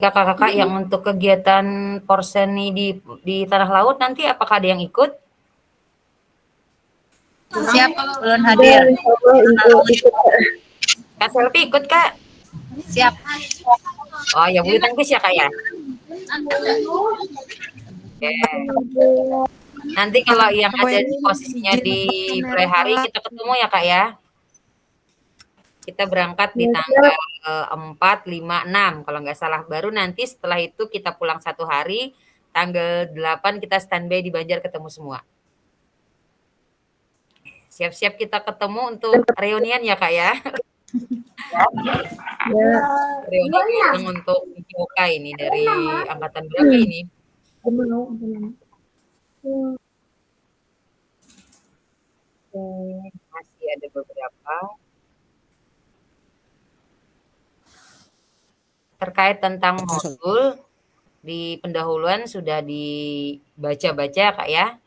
kakak-kakak yang untuk kegiatan porseni di Tanah Laut nanti apakah ada yang ikut? Siap, ulun hadir. Untuk ikut. Kak Selvi ikut Kak? Siap. Oh ya bulu tangkis ya Kak ya? Oke. Nanti kalau yang ada di posisinya di mulai hari kita ketemu ya Kak ya. Kita berangkat di tanggal 4, 5, 6 kalau nggak salah. Baru nanti setelah itu kita pulang 1 hari, tanggal 8 kita standby di Banjar ketemu semua. Siap-siap kita ketemu untuk reunian ya Kak ya. Ya. Reunian untuk Yoka ini dari angkatan berapa ini? Masih ada beberapa. Terkait tentang modul di pendahuluan sudah dibaca-baca Kak ya.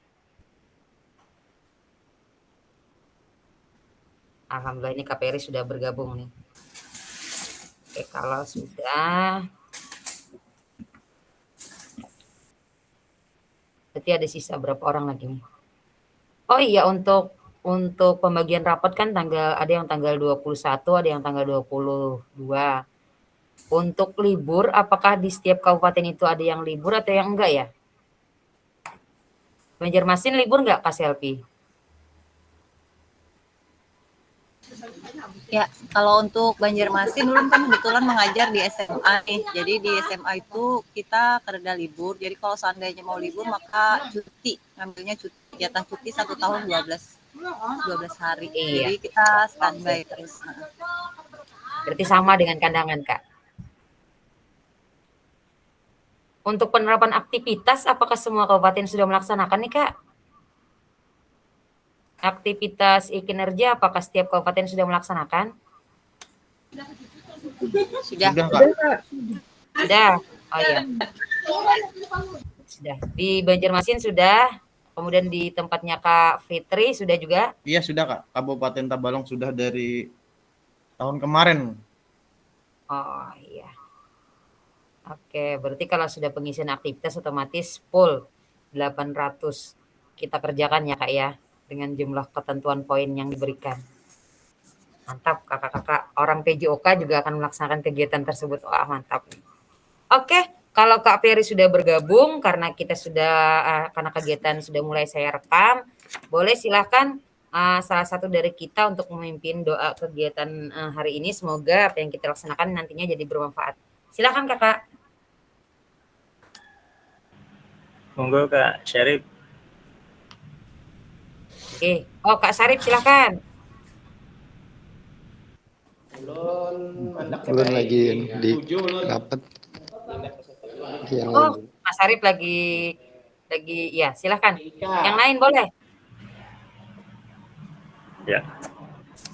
Alhamdulillah ini KPRI sudah bergabung nih. Oke, kalau sudah berarti ada sisa berapa orang lagi nih? Oh iya untuk pembagian rapat kan ada yang tanggal 21, ada yang tanggal 22. Untuk libur, apakah di setiap kabupaten itu ada yang libur atau yang enggak ya? Banjarmasin libur enggak, Kak Selvi? Ya, kalau untuk Banjarmasin ulun kan kebetulan mengajar di SMA nih. Jadi di SMA itu kita kerja libur. Jadi kalau seandainya mau libur maka cuti, ngambilnya cuti, kegiatan cuti 1 tahun 12 hari. Iya. Jadi kita standby terus. Berarti sama dengan kandangan, Kak. Untuk penerapan aktivitas, apakah semua kabupaten sudah melaksanakan nih, Kak? Aktivitas e-kinerja, apakah setiap kabupaten sudah melaksanakan? Sudah. Kak. Sudah. Oh iya. Sudah. Di Banjarmasin sudah. Kemudian di tempatnya Kak Fitri sudah juga? Iya sudah Kak. Kabupaten Tabalong sudah dari tahun kemarin. Oh iya. Oke, berarti kalau sudah pengisian aktivitas otomatis full 800 kita kerjakan ya Kak ya, dengan jumlah ketentuan poin yang diberikan. Mantap kakak-kakak, orang PJOK juga akan melaksanakan kegiatan tersebut. Wah mantap. Oke, kalau Kak Ferry sudah bergabung karena kita sudah karena kegiatan sudah mulai saya rekam, boleh silahkan salah satu dari kita untuk memimpin doa kegiatan hari ini. Semoga apa yang kita laksanakan nantinya jadi bermanfaat. Silahkan Kakak. Monggo Kak Syarif. Oke, oh Kak Syarif silahkan. Belum lagi di rapat. Oh, Mas Syarif lagi ya silahkan. Yang lain boleh. Ya,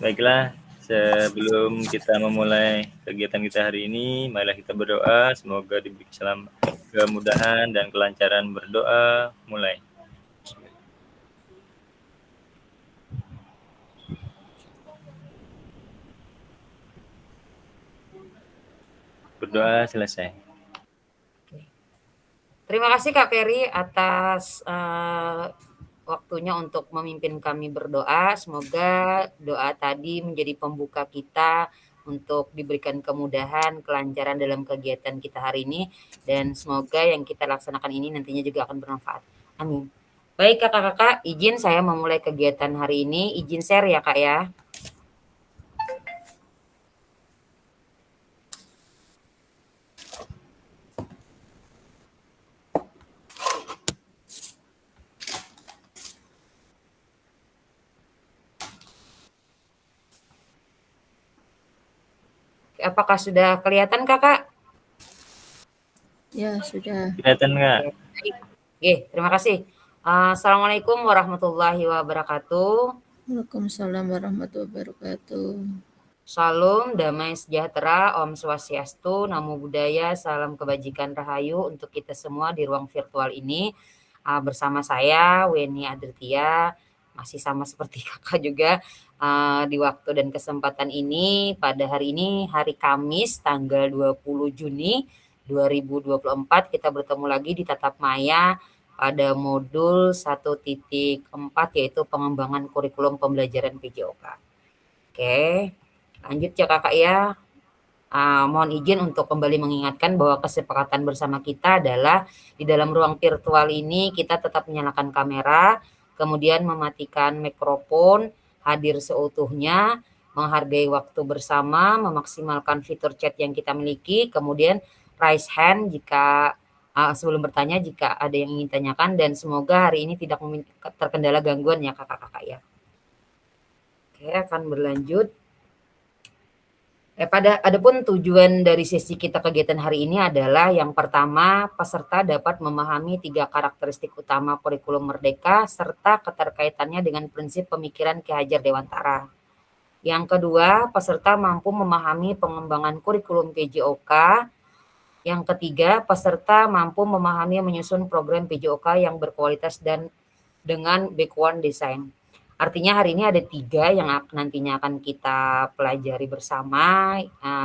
baiklah. Sebelum kita memulai kegiatan kita hari ini, marilah kita berdoa. Semoga diberi kemudahan dan kelancaran berdoa. Mulai. Berdoa selesai. Terima kasih Kak Ferry atas waktunya untuk memimpin kami berdoa. Semoga doa tadi menjadi pembuka kita untuk diberikan kemudahan, kelancaran dalam kegiatan kita hari ini. Dan semoga yang kita laksanakan ini nantinya juga akan bermanfaat. Amin. Baik kakak-kakak, izin saya memulai kegiatan hari ini. Izin share ya Kak ya. Apakah sudah kelihatan Kakak? Ya, sudah. Kelihatan Kak? Oke, terima kasih. Assalamualaikum warahmatullahi wabarakatuh. Waalaikumsalam warahmatullahi wabarakatuh. Salam, damai sejahtera, Om Swastiastu, Namo Buddhaya, salam kebajikan rahayu untuk kita semua di ruang virtual ini. Bersama saya, Weni Adritia, masih sama seperti kakak juga di waktu dan kesempatan ini. Pada hari ini, hari Kamis, tanggal 20 Juni 2024 kita bertemu lagi di Tatap Maya pada modul 1.4 yaitu pengembangan kurikulum pembelajaran PJOK. Oke, lanjut ya kakak ya. Mohon izin untuk kembali mengingatkan bahwa kesepakatan bersama kita adalah di dalam ruang virtual ini kita tetap menyalakan kamera, kemudian mematikan mikrofon, hadir seutuhnya, menghargai waktu bersama, memaksimalkan fitur chat yang kita miliki, kemudian raise hand jika sebelum bertanya jika ada yang ingin tanyakan, dan semoga hari ini tidak terkendala gangguan ya kakak-kakak ya. Oke, akan berlanjut. Adapun tujuan dari sesi kita kegiatan hari ini adalah yang pertama, peserta dapat memahami 3 karakteristik utama kurikulum merdeka serta keterkaitannya dengan prinsip pemikiran Ki Hajar Dewantara. Yang kedua, peserta mampu memahami pengembangan kurikulum PJOK. Yang ketiga, peserta mampu memahami menyusun program PJOK yang berkualitas dan dengan backward design. Artinya hari ini ada 3 yang nantinya akan kita pelajari bersama,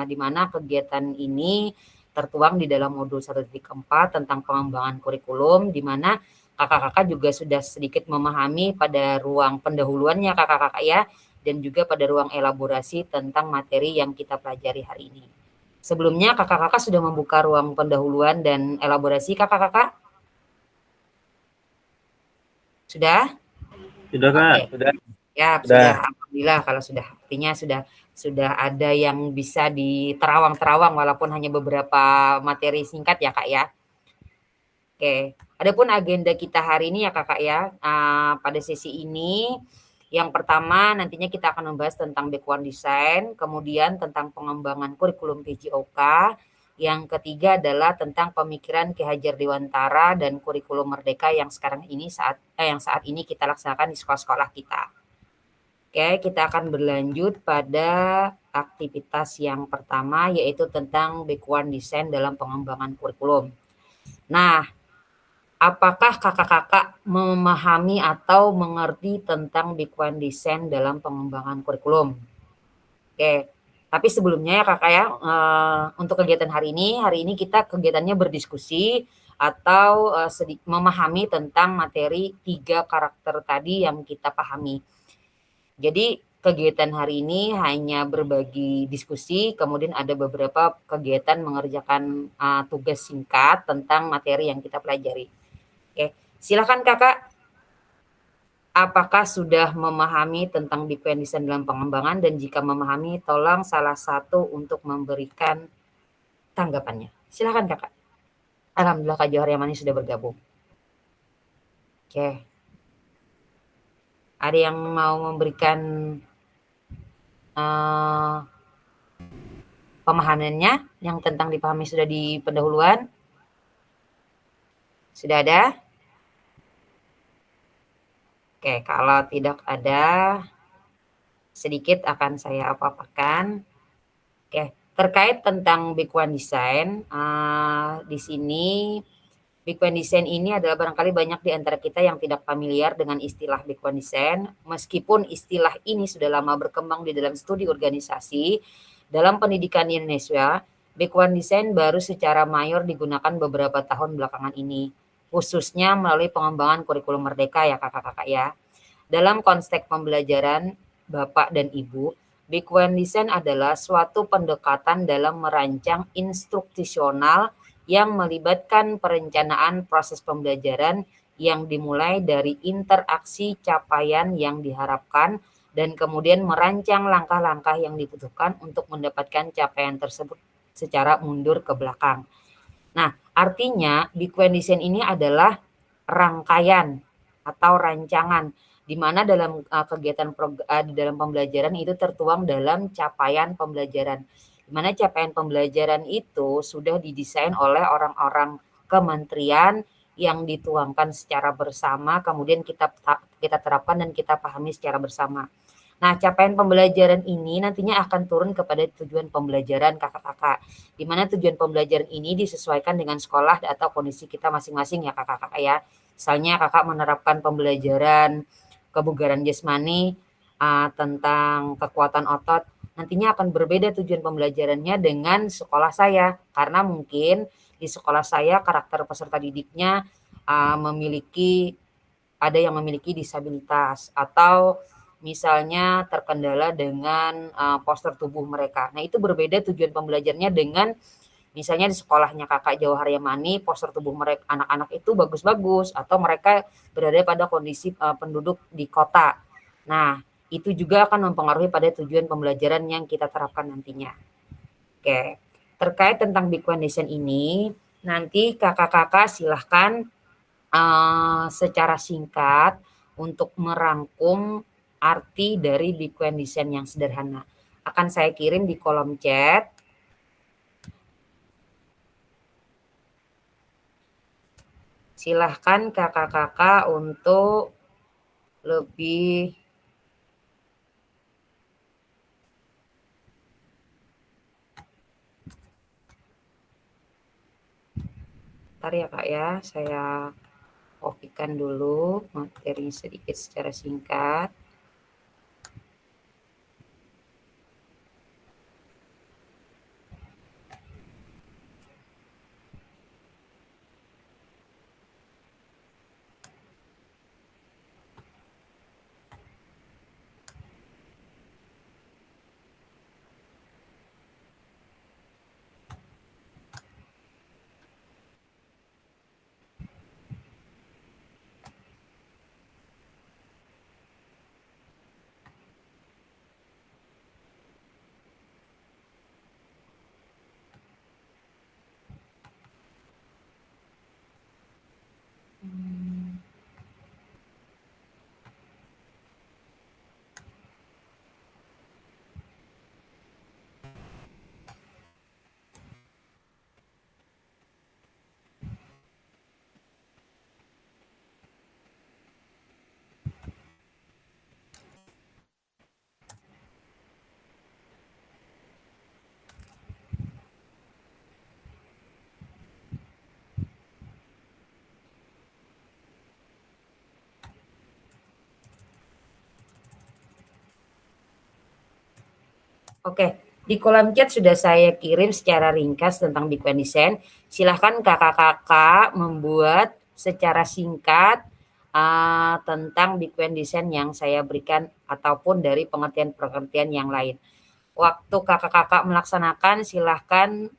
di mana kegiatan ini tertuang di dalam modul 1.4 tentang pengembangan kurikulum, di mana kakak-kakak juga sudah sedikit memahami pada ruang pendahuluannya kakak-kakak ya, dan juga pada ruang elaborasi tentang materi yang kita pelajari hari ini. Sebelumnya kakak-kakak sudah membuka ruang pendahuluan dan elaborasi kakak-kakak? Sudah? Sudah Kak, Oke. sudah. Ya, sudah. Alhamdulillah kalau sudah. Artinya sudah ada yang bisa diterawang-terawang walaupun hanya beberapa materi singkat ya Kak ya. Oke. Adapun agenda kita hari ini ya Kakak ya, pada sesi ini yang pertama nantinya kita akan membahas tentang backward design, kemudian tentang pengembangan kurikulum PJOK, yang ketiga adalah tentang pemikiran Ki Hajar Dewantara dan kurikulum merdeka yang saat ini kita laksanakan di sekolah-sekolah kita. Oke, kita akan berlanjut pada aktivitas yang pertama yaitu tentang backward design dalam pengembangan kurikulum. Nah, apakah kakak-kakak memahami atau mengerti tentang backward design dalam pengembangan kurikulum? Oke. Tapi sebelumnya ya kakak ya, untuk kegiatan hari ini kita kegiatannya berdiskusi atau memahami tentang materi 3 karakter tadi yang kita pahami. Jadi kegiatan hari ini hanya berbagi diskusi, kemudian ada beberapa kegiatan mengerjakan tugas singkat tentang materi yang kita pelajari. Oke, silakan kakak. Apakah sudah memahami tentang backward design dalam pengembangan, dan jika memahami, tolong salah satu untuk memberikan tanggapannya. Silakan kakak. Alhamdulillah Kak Johar Yamani sudah bergabung. Oke. Ada yang mau memberikan pemahamannya yang tentang dipahami sudah di pendahuluan? Sudah ada? Oke, kalau tidak ada, sedikit akan saya apa-apakan. Oke, terkait tentang backward design, di sini backward design ini adalah barangkali banyak di antara kita yang tidak familiar dengan istilah backward design. Meskipun istilah ini sudah lama berkembang di dalam studi organisasi, dalam pendidikan di Indonesia, backward design baru secara mayor digunakan beberapa tahun belakangan ini, khususnya melalui pengembangan kurikulum merdeka ya kakak-kakak ya. Dalam konteks pembelajaran Bapak dan Ibu, backward design adalah suatu pendekatan dalam merancang instruksional yang melibatkan perencanaan proses pembelajaran yang dimulai dari interaksi capaian yang diharapkan dan kemudian merancang langkah-langkah yang dibutuhkan untuk mendapatkan capaian tersebut secara mundur ke belakang. Nah, artinya backward design ini adalah rangkaian atau rancangan di mana dalam kegiatan di dalam pembelajaran itu tertuang dalam capaian pembelajaran. Di mana capaian pembelajaran itu sudah didesain oleh orang-orang kementerian yang dituangkan secara bersama, kemudian kita terapkan dan kita pahami secara bersama. Nah, capaian pembelajaran ini nantinya akan turun kepada tujuan pembelajaran kakak-kakak, di mana tujuan pembelajaran ini disesuaikan dengan sekolah atau kondisi kita masing-masing ya kakak-kakak ya. Misalnya kakak menerapkan pembelajaran kebugaran jasmani tentang kekuatan otot, nantinya akan berbeda tujuan pembelajarannya dengan sekolah saya, karena mungkin di sekolah saya karakter peserta didiknya ada yang memiliki disabilitas atau misalnya terkendala dengan postur tubuh mereka. Nah, itu berbeda tujuan pembelajarnya dengan misalnya di sekolahnya Kakak Jawa Haryamani, postur tubuh mereka anak-anak itu bagus-bagus atau mereka berada pada kondisi penduduk di kota. Nah, itu juga akan mempengaruhi pada tujuan pembelajaran yang kita terapkan nantinya. Oke, terkait tentang big condition ini, nanti kakak-kakak silahkan secara singkat untuk merangkum arti dari big condition yang sederhana. Akan saya kirim di kolom chat. Silahkan kakak-kakak untuk lebih bentar ya Kak ya, saya kopikan dulu materi sedikit secara singkat. Oke, di kolom chat sudah saya kirim secara ringkas tentang big condition. Silahkan kakak-kakak membuat secara singkat tentang big condition yang saya berikan ataupun dari pengertian-pengertian yang lain. Waktu kakak-kakak melaksanakan silahkan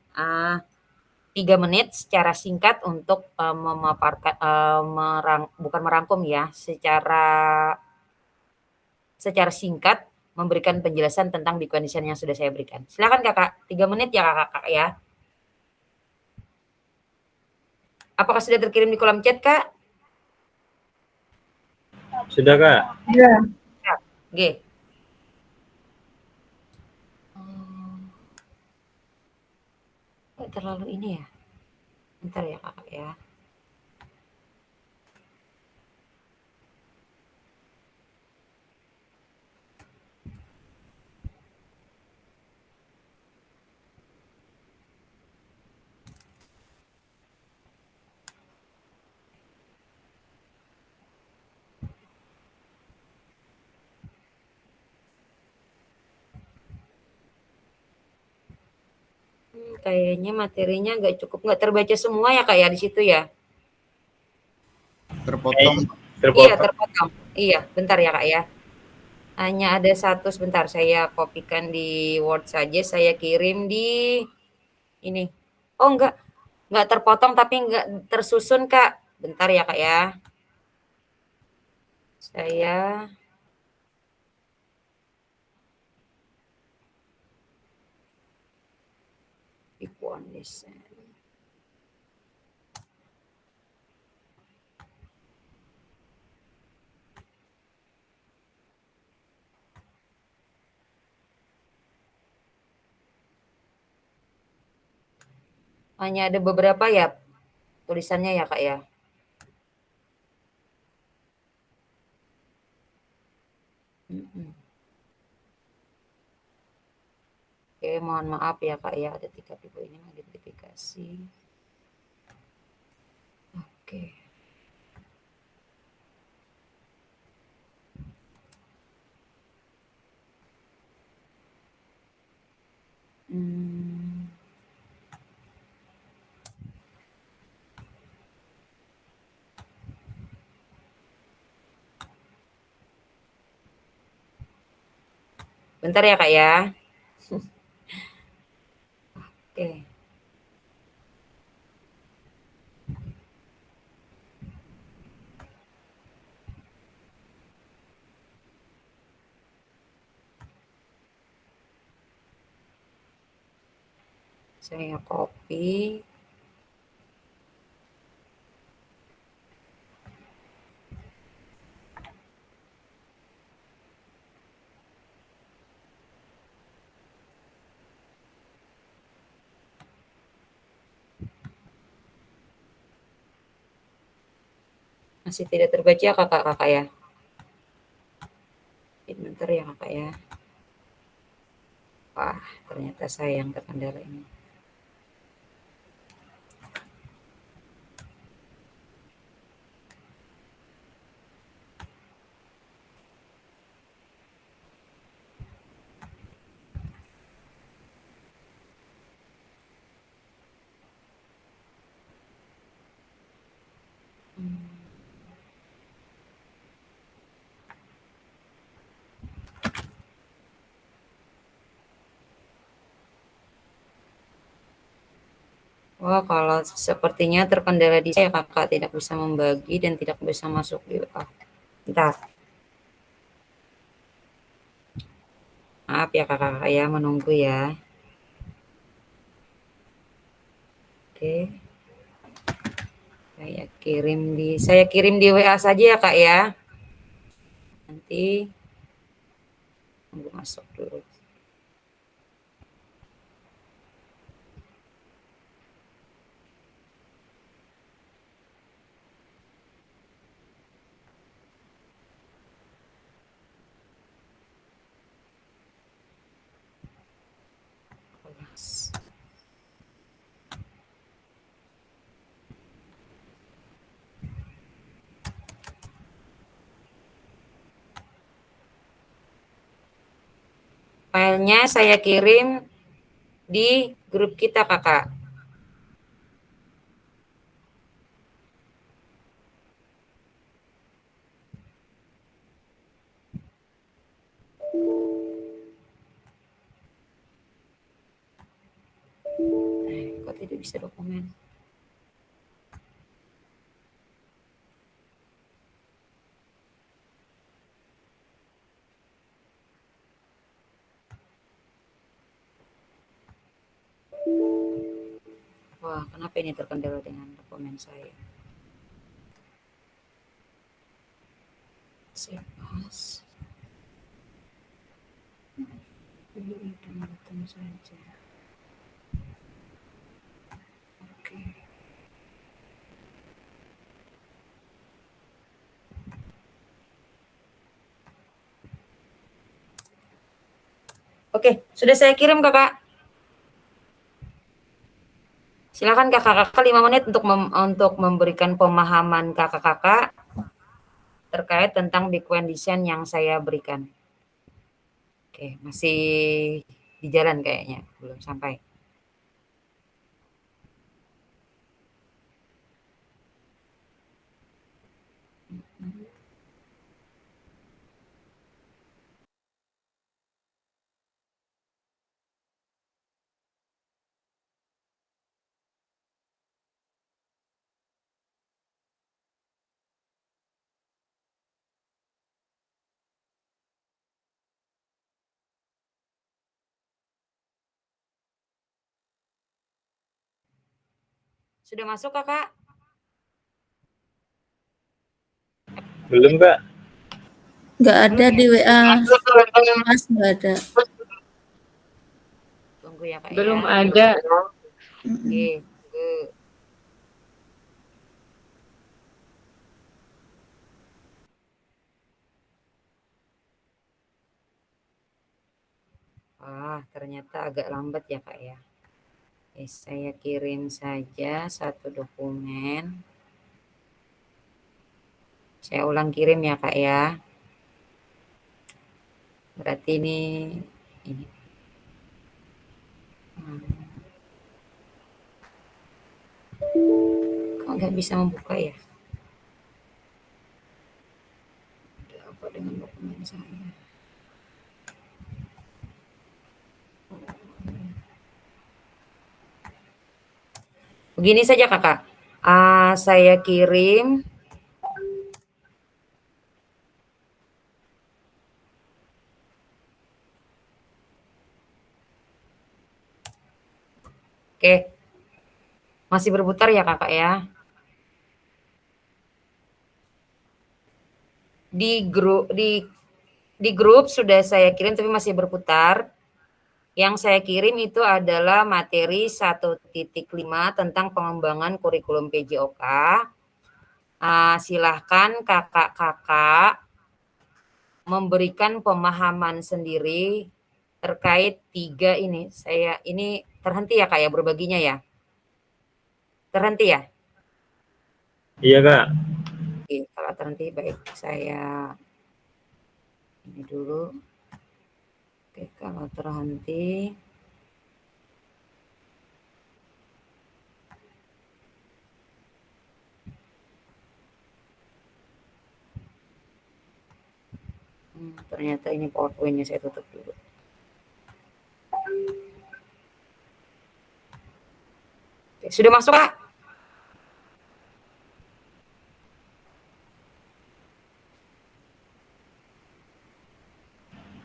3 menit secara singkat untuk memaparkan, bukan merangkum ya, secara singkat memberikan penjelasan tentang big condition yang sudah saya berikan. Silakan Kakak, 3 menit ya Kakak ya. Apakah sudah terkirim di kolom chat, Kak? Sudah, Kak? Oke. Nggak terlalu ini ya. Bentar ya Kakak ya. Kayaknya materinya nggak terbaca semua ya Kak ya di situ ya. Terpotong. Iya terpotong. Iya, bentar ya Kak ya. Hanya ada satu sebentar saya kopikan di Word saja, saya kirim di ini. Oh enggak terpotong tapi enggak tersusun Kak. Bentar ya Kak ya. Saya Equation. Hanya ada beberapa ya tulisannya ya Kak ya. Oke, mohon maaf ya Kak ya, ada 3 tipe ini identifikasi. Oke. Bentar ya Kak ya. Oke. Saya copy. Masih tidak terbaca kakak-kakak ya. Bentar ya kakak ya. Wah, ternyata saya yang terkendala ini. Wah, kalau sepertinya terkendala di saya, kakak tidak bisa membagi dan tidak bisa masuk di WA. Bentar. Maaf ya kakak-kakak ya, menunggu ya. Oke. Saya kirim di WA saja ya kak ya. Nanti tunggu masuk dulu. Filenya saya kirim di grup kita kakak. Kok tidak bisa dokumen? Wah, kenapa ini terkendala dengan dokumen saya? Save as. Pilih dengan button saja. Oke. Oke, sudah saya kirim kakak. Silakan kakak-kakak 5 menit untuk memberikan pemahaman kakak-kakak terkait tentang Bitcoin design yang saya berikan. Oke, masih di jalan kayaknya, belum sampai. Sudah masuk kakak? Belum Kak? Nggak ada di WA. Mas nggak ada. Tunggu ya kak Belum ya. ada. Oke, tunggu. Wah, ternyata agak lambat ya kak ya. Oke, saya kirim saja satu dokumen. Saya ulang kirim ya kak ya. Berarti ini. Kok nggak bisa membuka ya? Ada apa dengan dokumen saya? Gini saja Kakak, saya kirim Oke. Masih berputar ya Kakak ya? Di grup sudah saya kirim tapi masih berputar. Yang saya kirim itu adalah materi 1.5 tentang pengembangan kurikulum PJOK. Silahkan kakak-kakak memberikan pemahaman sendiri terkait 3 ini. Ini terhenti ya Kak ya berbaginya ya? Terhenti ya? Iya Kak. Oke, kalau terhenti baik saya ini dulu. Oke, kalau terhenti ternyata ini PowerPoint-nya saya tutup dulu. Oke, sudah masuk Kak?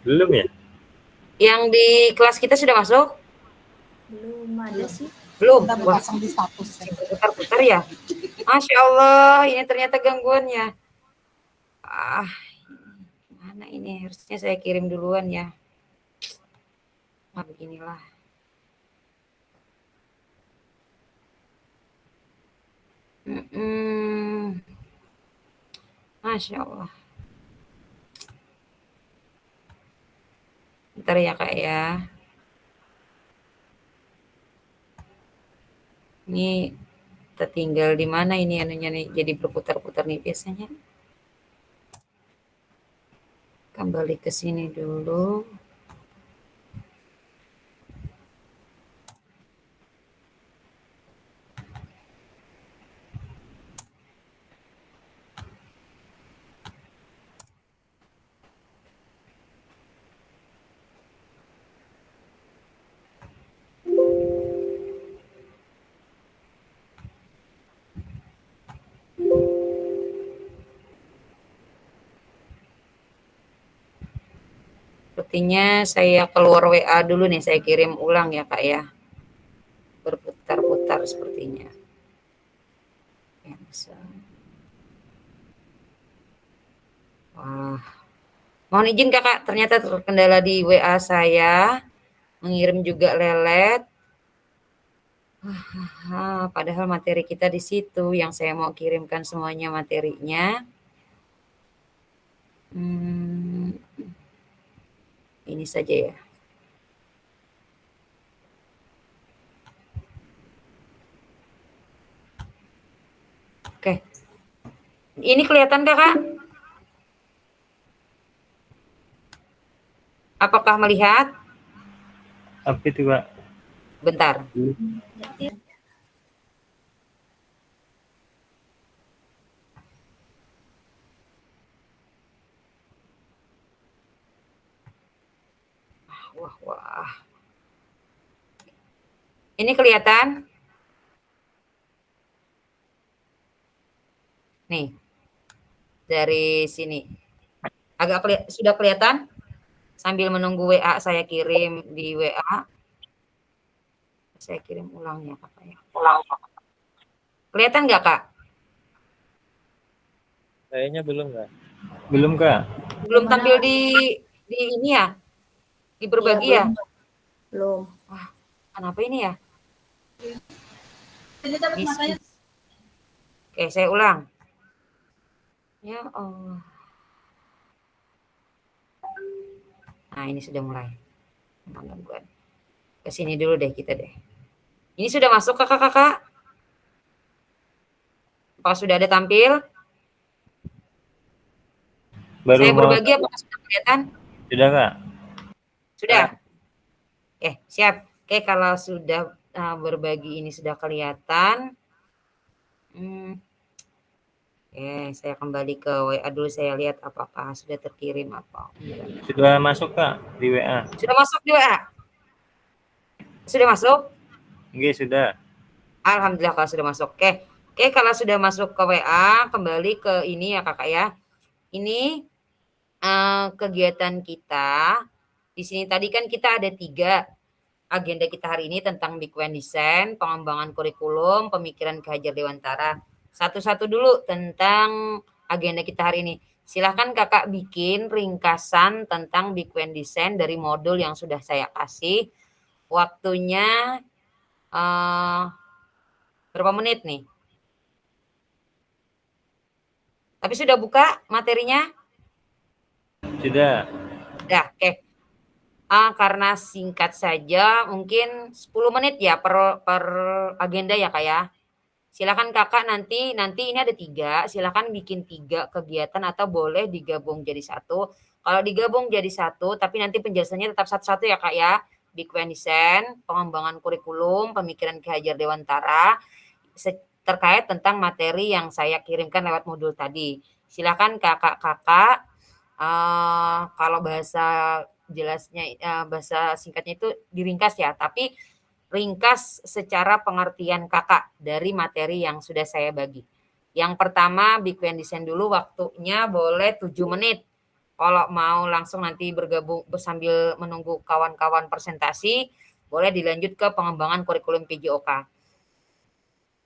Belum ya? Yang di kelas kita sudah masuk? Belum ada sih. Belum? Kita Wah, pasang di status. putar-putar ya? Masya Allah, ini ternyata gangguannya. Mana ini? Harusnya saya kirim duluan ya. Beginilah. Masya Allah. Bentar ya Kak ya. Ini tertinggal di mana ini anunya nih, jadi berputar-putar nih biasanya. Kembali ke sini dulu. Sepertinya saya keluar WA dulu nih, saya kirim ulang ya Kak ya. Berputar-putar sepertinya. Ya, bisa. Wah. Mohon izin Kakak, ternyata terkendala di WA saya. Mengirim juga lelet. Padahal materi kita di situ yang saya mau kirimkan semuanya materinya. Ini saja ya. Oke. Ini kelihatan Kakak? Apakah melihat? Apa itu Kak? Bentar. Wah. Ini kelihatan? Nih. Dari sini. Sudah kelihatan? Sambil menunggu WA saya kirim di WA. Saya kirim ulang ya Kakak ya. Kelihatan nggak Kak? Kayaknya belum Kak. Belum Kak. Belum tampil di ini ya? Di berbagi ya? Belum. Wah, kenapa ini ya? Oke, saya ulang. Ya Allah. Nah, ini sudah mulai. Gangguan. Ke sini dulu deh kita deh. Ini sudah masuk Kakak-kakak? Apakah sudah ada tampil? Baru Saya mau berbagi apakah sudah kelihatan? Sudah Kak? Sudah. Siap. Oke, kalau sudah berbagi ini sudah kelihatan. Saya kembali ke WA dulu, saya lihat apakah sudah terkirim apa. Sudah masuk Kak di WA. Sudah masuk di WA? Sudah masuk? Oke, sudah. Alhamdulillah kalau sudah masuk. Oke, kalau sudah masuk ke WA, kembali ke ini ya Kakak ya. Ini kegiatan kita. Di sini tadi kan kita ada 3 agenda kita hari ini tentang Big One Design, pengembangan kurikulum, pemikiran Ki Hajar Dewantara. Satu-satu dulu tentang agenda kita hari ini. Silahkan Kakak bikin ringkasan tentang Big One Design dari modul yang sudah saya kasih. Waktunya berapa menit nih? Tapi sudah buka materinya? Sudah. Sudah, oke. Karena singkat saja, mungkin 10 menit ya per agenda ya Kak ya. Silakan Kakak nanti ini ada 3, silakan bikin 3 kegiatan atau boleh digabung jadi 1. Kalau digabung jadi 1, tapi nanti penjelasannya tetap satu-satu ya Kak ya. Big One Design, pengembangan kurikulum, pemikiran Ki Hajar Dewantara, terkait tentang materi yang saya kirimkan lewat modul tadi. Silakan kakak-kakak, kalau bahasa jelasnya, bahasa singkatnya itu diringkas ya, tapi ringkas secara pengertian kakak dari materi yang sudah saya bagi. Yang pertama Big One Design dulu, waktunya boleh 7 menit. Kalau mau langsung nanti bergabung sambil menunggu kawan-kawan presentasi, boleh dilanjut ke pengembangan kurikulum PJOK.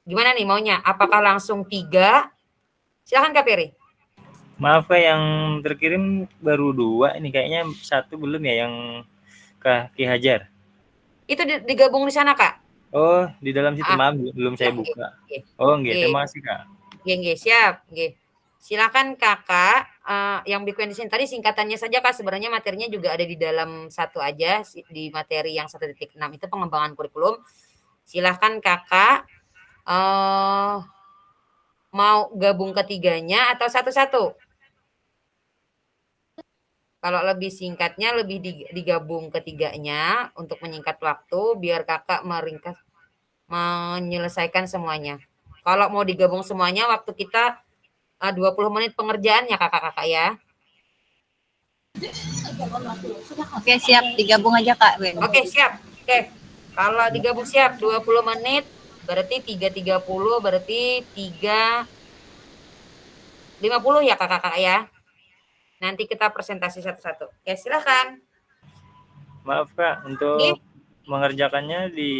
Gimana nih maunya? Apakah langsung 3? Silahkan Kak Peri. Maaf Kak, yang terkirim baru 2 ini, kayaknya 1 belum ya, yang Ki Hajar. Itu digabung di sana Kak? Oh, di dalam situ, maaf belum saya Ya, buka. nggih. Oh, nggih, terima kasih Kak. Nggih, siap, nggih. Silakan Kakak, yang Big One Design tadi singkatannya saja Kak, sebenarnya materinya juga ada di dalam satu aja, di materi yang 1.6 itu pengembangan kurikulum. Silahkan Kakak, mau gabung ketiganya atau satu-satu? Kalau lebih singkatnya lebih digabung ketiganya untuk menyingkat waktu, biar Kakak menyelesaikan semuanya. Kalau mau digabung semuanya, waktu kita 20 menit pengerjaan ya kakak-kakak ya. Oke, siap. Digabung aja, Kak. Oke, siap. Oke. Kalau digabung siap 20 menit, berarti 3.30, berarti 3.50 ya kakak-kakak ya. Nanti kita presentasi satu-satu. Oke, silahkan. Maaf Kak, untuk mengerjakannya di...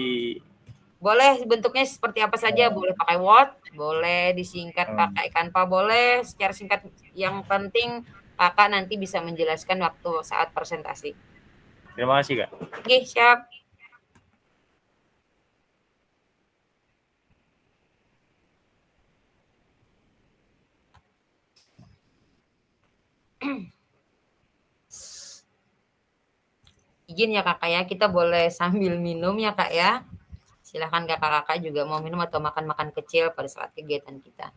Boleh bentuknya seperti apa saja, boleh pakai Word, boleh disingkat pakai Canva, boleh secara singkat. Yang penting kakak nanti bisa menjelaskan waktu saat presentasi. Terima kasih Kak. Oke, siap. Izin ya kakak ya, kita boleh sambil minum ya kak ya. Silahkan kakak-kakak juga mau minum atau makan-makan kecil pada saat kegiatan kita.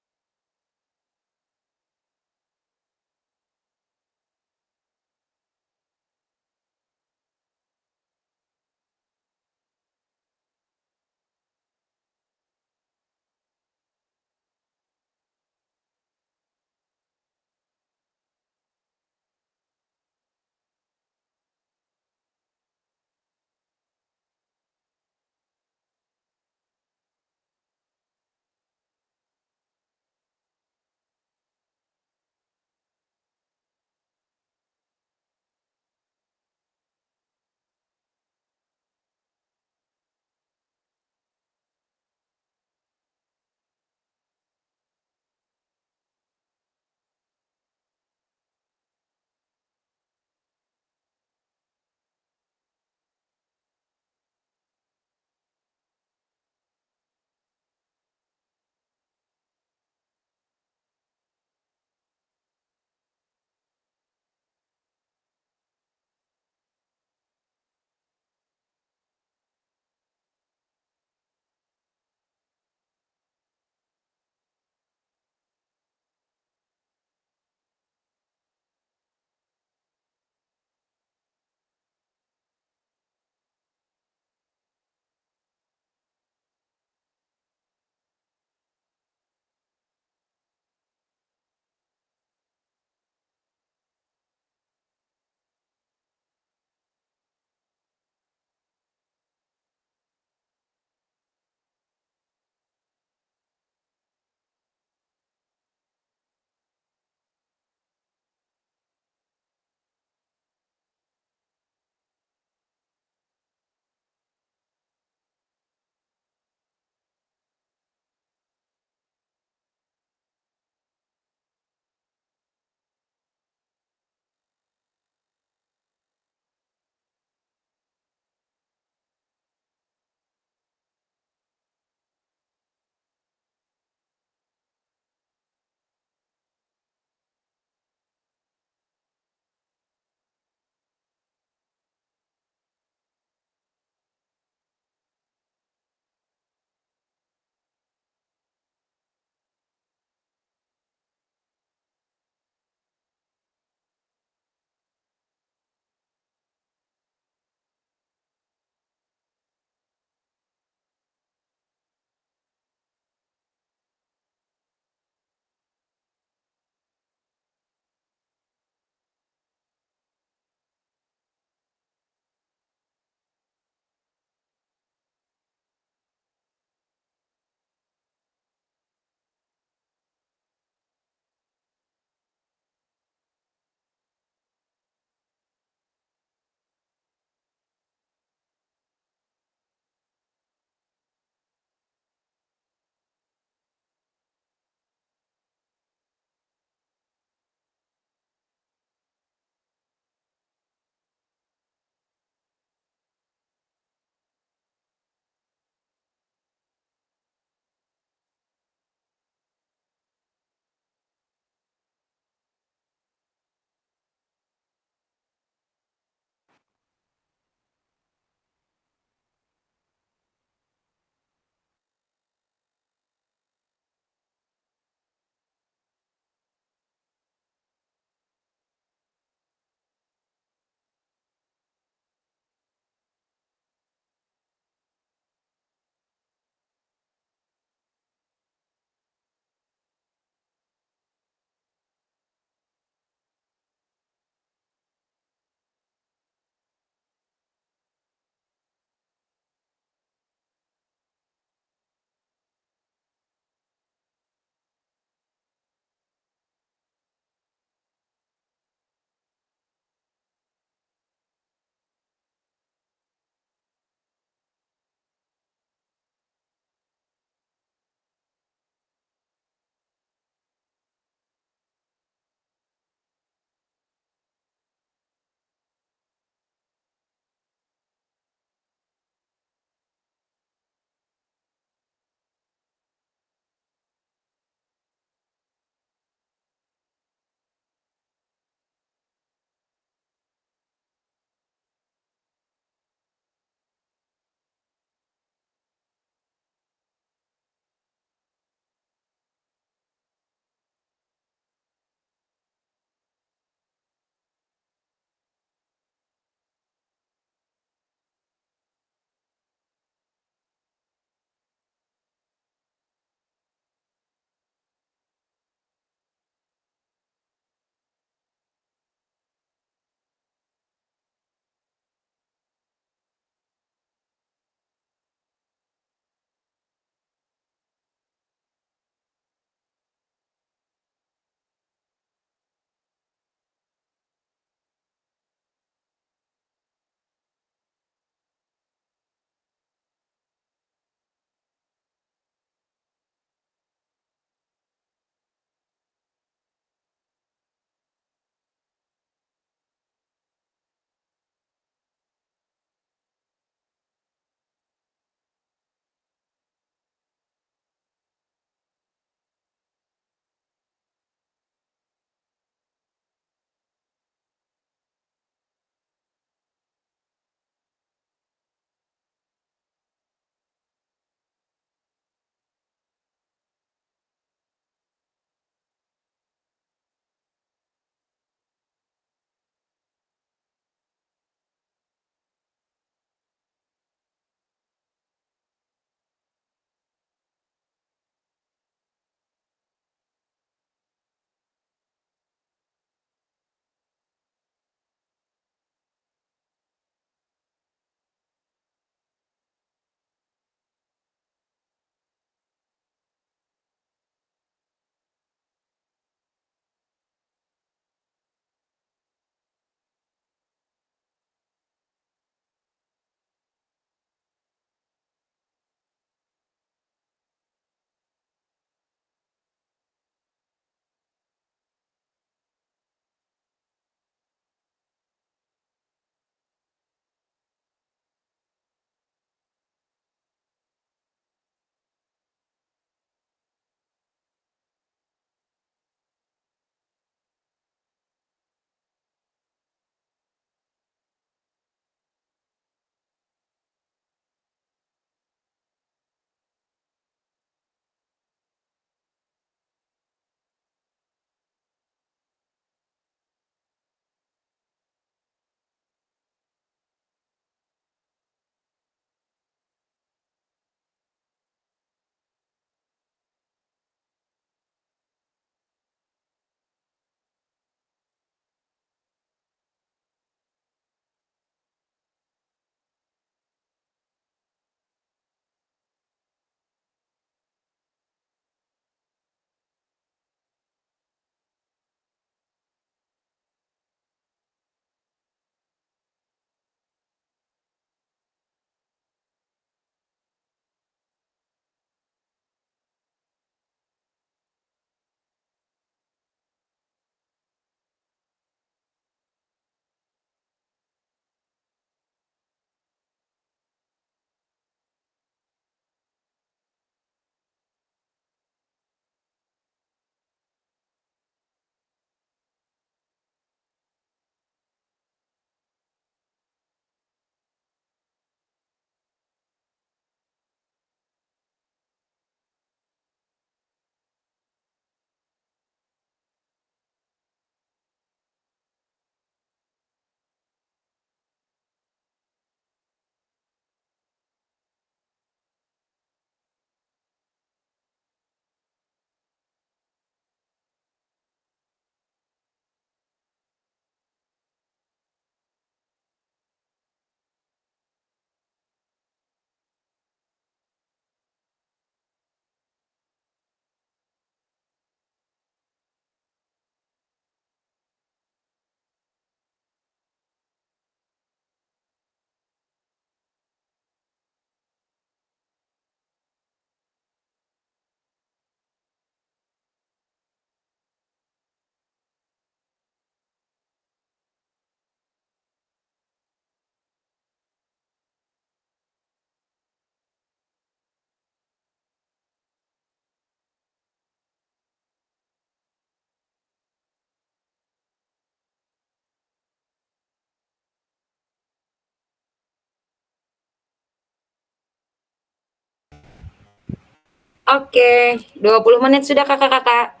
Oke, 20 menit sudah kakak-kakak.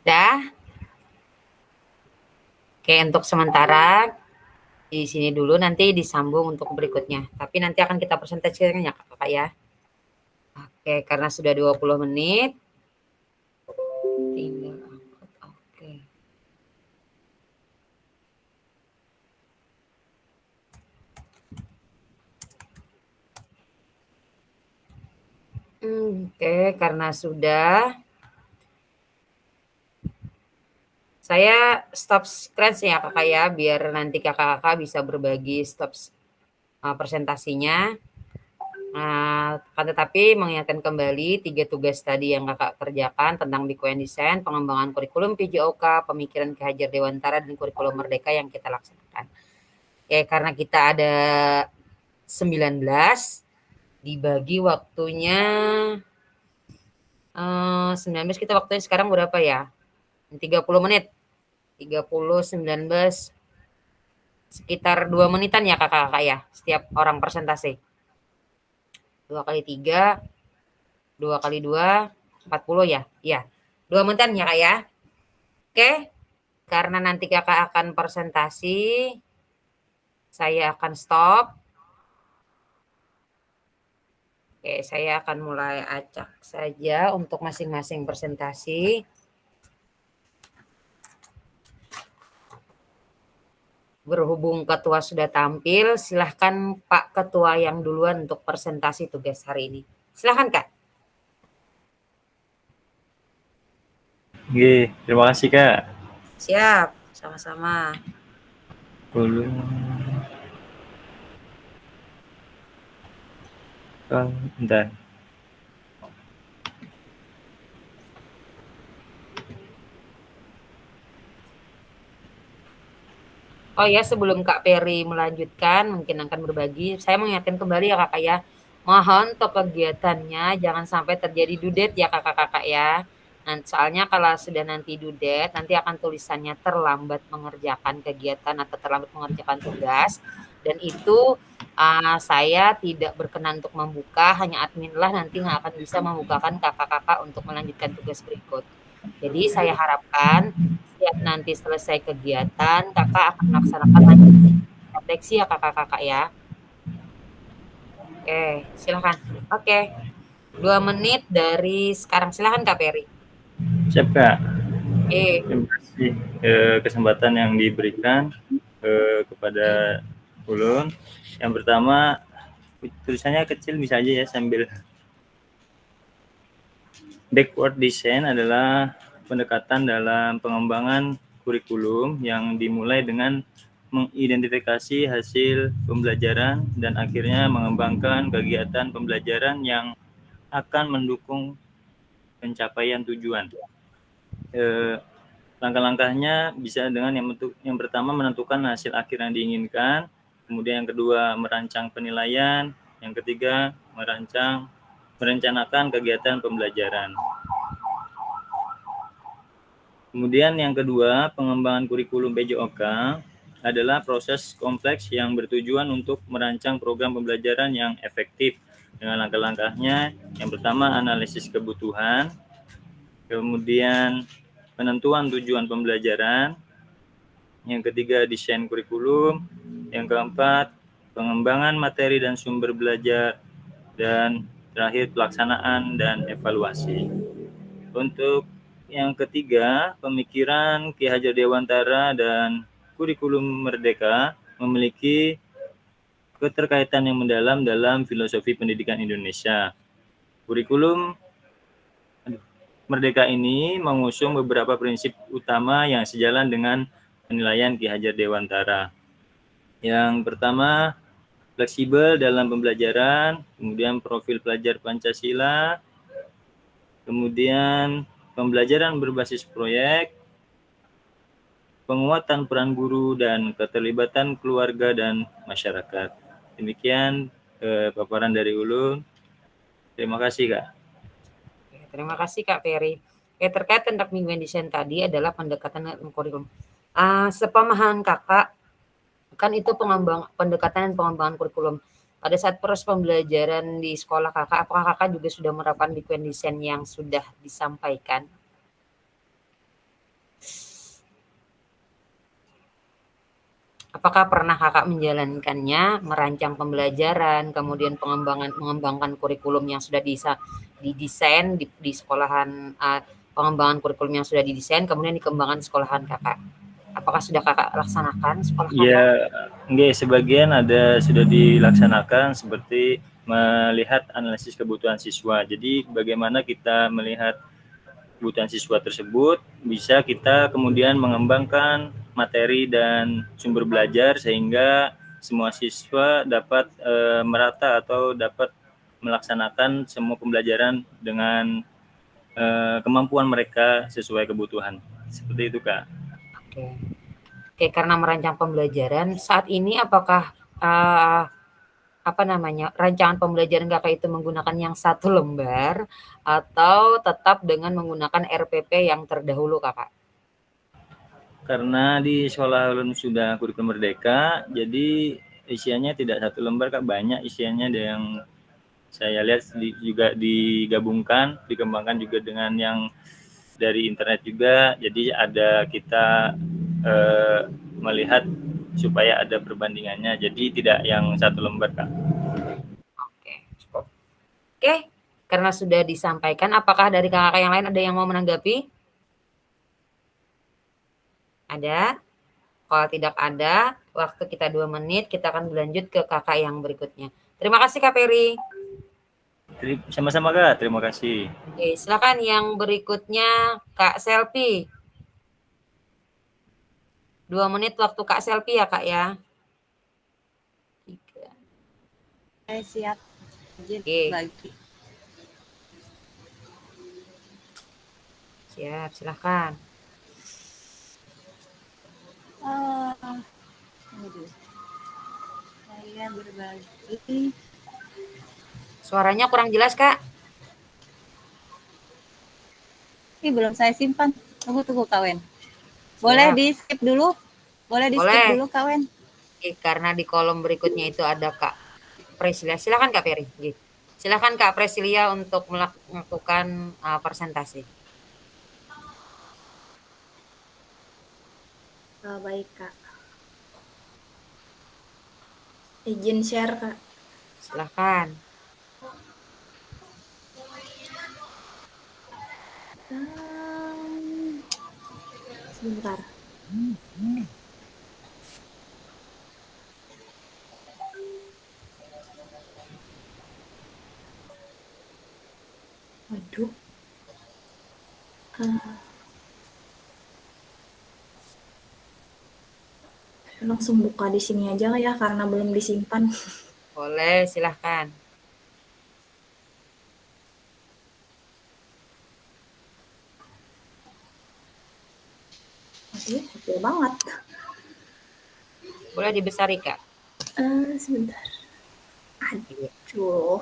Dah. Oke, untuk sementara di sini dulu, nanti disambung untuk berikutnya. Tapi nanti akan kita presentasikan ya kakak ya. Oke, karena sudah 20 menit. Tinggal angkat. Oke. Oke, karena sudah, saya stop screen ya kakak ya, biar nanti kakak-kakak bisa berbagi stop presentasinya. Akan tetapi mengingatkan kembali 3 tugas tadi yang kakak kerjakan tentang Bikuan Design, pengembangan kurikulum PJOK, pemikiran Ki Hajar Dewantara, dan kurikulum Merdeka yang kita laksanakan. Oke, karena kita ada 19, dibagi waktunya 19, kita waktunya sekarang berapa ya? 30 menit. 30, 19, sekitar 2 menitan ya kakak-kakak ya, setiap orang presentasi. 2 kali 3, 2 kali 2, 40 ya? Iya, 2 menitan ya kak ya. Oke, karena nanti kakak akan presentasi, saya akan stop. Oke, saya akan mulai acak saja untuk masing-masing presentasi. Berhubung ketua sudah tampil, silahkan Pak Ketua yang duluan untuk presentasi tugas hari ini. Silahkan Kak. Oke, terima kasih Kak. Siap, sama-sama. Bentar. Oh ya, sebelum Kak Peri melanjutkan, mungkin akan berbagi, saya mengingatkan kembali ya kakak ya, mohon untuk kegiatannya jangan sampai terjadi dudet ya kakak-kakak ya. Soalnya kalau sudah nanti dudet, nanti akan tulisannya terlambat mengerjakan kegiatan atau terlambat mengerjakan tugas, dan itu saya tidak berkenan untuk membuka, hanya admin lah nanti yang akan bisa membukakan kakak-kakak untuk melanjutkan tugas berikut. Jadi saya harapkan setiap nanti selesai kegiatan, kakak akan melaksanakan refleksi ya kakak-kakak ya. Oke, silakan. Oke, 2 menit dari sekarang. Silakan Kak Peri. Siap Kak. Terima kasih kesempatan yang diberikan kepada Ulun. Yang pertama, tulisannya kecil bisa aja ya sambil. Backward design adalah pendekatan dalam pengembangan kurikulum yang dimulai dengan mengidentifikasi hasil pembelajaran dan akhirnya mengembangkan kegiatan pembelajaran yang akan mendukung pencapaian tujuan. Langkah-langkahnya bisa dengan yang pertama menentukan hasil akhir yang diinginkan, kemudian yang kedua merancang penilaian, yang ketiga merencanakan kegiatan pembelajaran. Kemudian yang kedua, pengembangan kurikulum PJOK adalah proses kompleks yang bertujuan untuk merancang program pembelajaran yang efektif dengan langkah-langkahnya. Yang pertama, analisis kebutuhan, kemudian penentuan tujuan pembelajaran, yang ketiga desain kurikulum, yang keempat pengembangan materi dan sumber belajar, dan terakhir pelaksanaan dan evaluasi. Untuk yang ketiga, pemikiran Ki Hajar Dewantara dan kurikulum Merdeka memiliki keterkaitan yang mendalam dalam filosofi pendidikan Indonesia. Kurikulum Merdeka ini mengusung beberapa prinsip utama yang sejalan dengan penilaian Ki Hajar Dewantara. Yang pertama, fleksibel dalam pembelajaran, kemudian profil pelajar Pancasila, kemudian pembelajaran berbasis proyek, penguatan peran guru dan keterlibatan keluarga dan masyarakat. Demikian paparan dari Ulun. Terima kasih Kak. Terima kasih Kak Peri. Terkait tentang mingguan desain tadi adalah pendekatan kurikulum. Sepemahaman kakak, kan itu pendekatan dan pengembangan kurikulum. pada saat proses pembelajaran di sekolah Kakak, apakah Kakak juga sudah menerapkan weekend design yang sudah disampaikan? Apakah pernah Kakak menjalankannya, merancang pembelajaran, kemudian mengembangkan kurikulum yang sudah didesain di sekolahan, pengembangan kurikulum yang sudah didesain, kemudian dikembangkan di sekolahan Kakak? Apakah sudah Kakak laksanakan sekolah Kakak? Ya, enggak, sebagian ada sudah dilaksanakan seperti melihat analisis kebutuhan siswa. Jadi bagaimana kita melihat kebutuhan siswa tersebut, bisa kita kemudian mengembangkan materi dan sumber belajar sehingga semua siswa dapat merata atau dapat melaksanakan semua pembelajaran dengan kemampuan mereka sesuai kebutuhan. Seperti itu, Kak. Oke. Oke, karena merancang pembelajaran, saat ini apakah rancangan pembelajaran Kakak itu menggunakan yang 1 lembar atau tetap dengan menggunakan RPP yang terdahulu, Kakak? Karena di sekolah ulun sudah kurikulum merdeka, jadi isiannya tidak 1 lembar, Kak, banyak isiannya. Ada yang saya lihat juga digabungkan, dikembangkan juga dengan yang dari internet juga. Jadi ada kita melihat supaya ada perbandingannya. Jadi tidak yang 1 lembar, Kak. Oke, cukup. Oke, karena sudah disampaikan, apakah dari kakak yang lain ada yang mau menanggapi? Ada? Kalau tidak ada, waktu kita 2 menit, kita akan berlanjut ke kakak yang berikutnya. Terima kasih Kak Peri. Sama-sama, Kak. Terima kasih. Oke, silakan yang berikutnya Kak Selfie. 2 menit waktu Kak Selfie ya, Kak ya. 3. Siap. Oke. Bagi. Siap, silakan. Saya berbagi. Suaranya kurang jelas, Kak. Ini belum saya simpan. Tunggu, Kawen. Boleh di skip dulu? Boleh di skip dulu, Kawen? Oke, karena di kolom berikutnya itu ada Kak Presilia. Silakan Kak Peri. Silakan Kak Presilia untuk melakukan presentasi. Baik, Kak. Izin share, Kak. Silakan. Sebentar. Waduh. Langsung buka di sini aja ya karena belum disimpan. Boleh, silahkan. Aduh, kecil banget. Boleh dibesari, Kak? Sebentar. Aduh,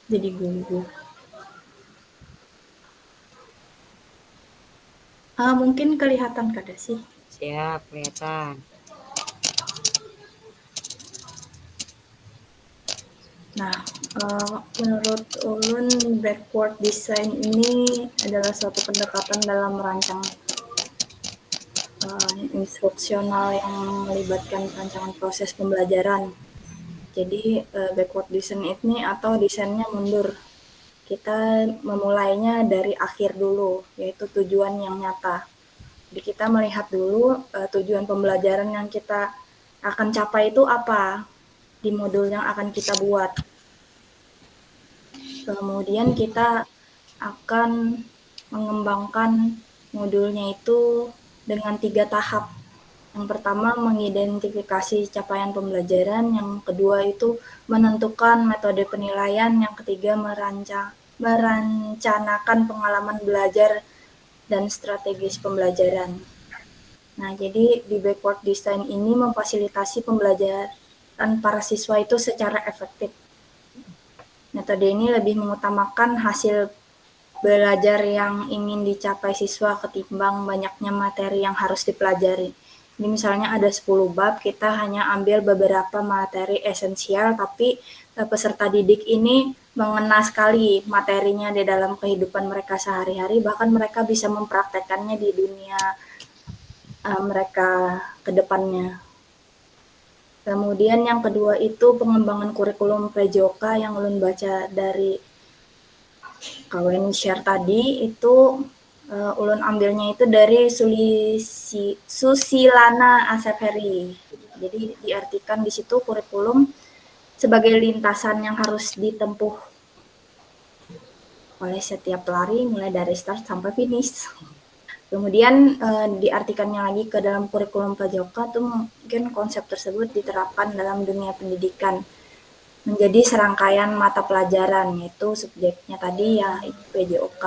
jadi gugup. Mungkin kelihatan kada sih? Siap, kelihatan. Nah, menurut ulun backward design ini adalah suatu pendekatan dalam merancang instruksional yang melibatkan perancangan proses pembelajaran. Jadi backward design ini atau desainnya mundur. Kita memulainya dari akhir dulu, yaitu tujuan yang nyata. Jadi kita melihat dulu tujuan pembelajaran yang kita akan capai itu apa di modul yang akan kita buat. Kemudian kita akan mengembangkan modulnya itu dengan 3 tahap. Yang pertama mengidentifikasi capaian pembelajaran, yang kedua itu menentukan metode penilaian, yang ketiga merencanakan pengalaman belajar dan strategis pembelajaran. Nah, jadi di backward design ini memfasilitasi pembelajaran para siswa itu secara efektif. Metode ini lebih mengutamakan hasil belajar yang ingin dicapai siswa ketimbang banyaknya materi yang harus dipelajari. Jadi misalnya ada 10 bab, kita hanya ambil beberapa materi esensial, tapi peserta didik ini mengena sekali materinya di dalam kehidupan mereka sehari-hari, bahkan mereka bisa mempraktekkannya di dunia mereka ke depannya. Kemudian yang kedua itu pengembangan kurikulum PJOK yang ulun baca dari kawan share tadi itu ulun ambilnya itu dari Susilana Aseperi. Jadi diartikan di situ kurikulum sebagai lintasan yang harus ditempuh oleh setiap pelari mulai dari start sampai finish. Kemudian diartikannya lagi ke dalam kurikulum PJOK tuh mungkin konsep tersebut diterapkan dalam dunia pendidikan menjadi serangkaian mata pelajaran, yaitu subjeknya tadi ya PJOK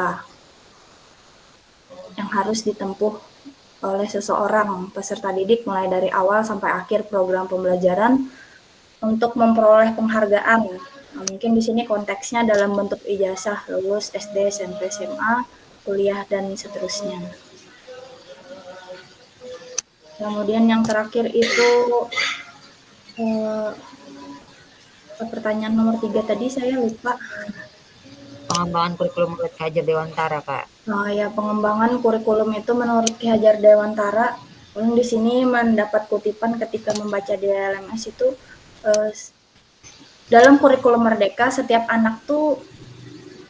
yang harus ditempuh oleh seseorang peserta didik mulai dari awal sampai akhir program pembelajaran untuk memperoleh penghargaan. Nah, mungkin di sini konteksnya dalam bentuk ijazah lulus SD, SMP, SMA, kuliah dan seterusnya. Kemudian yang terakhir itu pertanyaan nomor 3 tadi saya lupa. Pengembangan kurikulum menurut Ki Hajar Dewantara, Kak. Nah, ya pengembangan kurikulum itu menurut Ki Hajar Dewantara, di sini mendapat kutipan ketika membaca di LMS itu dalam kurikulum Merdeka setiap anak tuh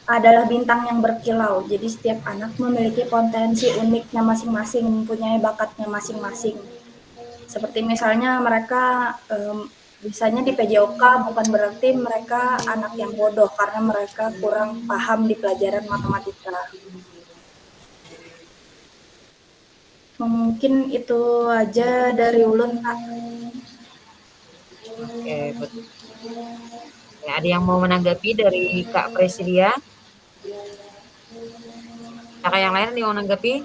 adalah bintang yang berkilau. Jadi setiap anak memiliki potensi uniknya masing-masing, mempunyai bakatnya masing-masing. Seperti misalnya mereka misalnya di PJOK bukan berarti mereka anak yang bodoh karena mereka kurang paham di pelajaran matematika. Mungkin itu aja dari ulun, Kak. Oke, betul. Ya, ada yang mau menanggapi dari Kak Presidia? Kakak yang lain yang mau menanggapi?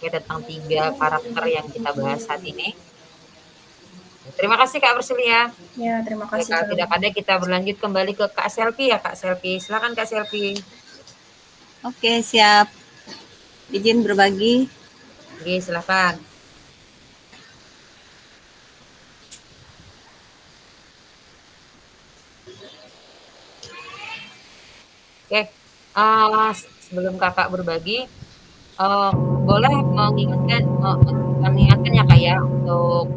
Tentang 3 karakter yang kita bahas saat ini. Terima kasih Kak Presidia. Ya, terima kasih. Kalau tidak ada kita berlanjut kembali ke Kak Selvi ya Kak Selvi. Silakan Kak Selvi. Oke, siap. Izin berbagi. Oke, silakan. Oke, sebelum kakak berbagi, boleh mengingatkan ya kak ya untuk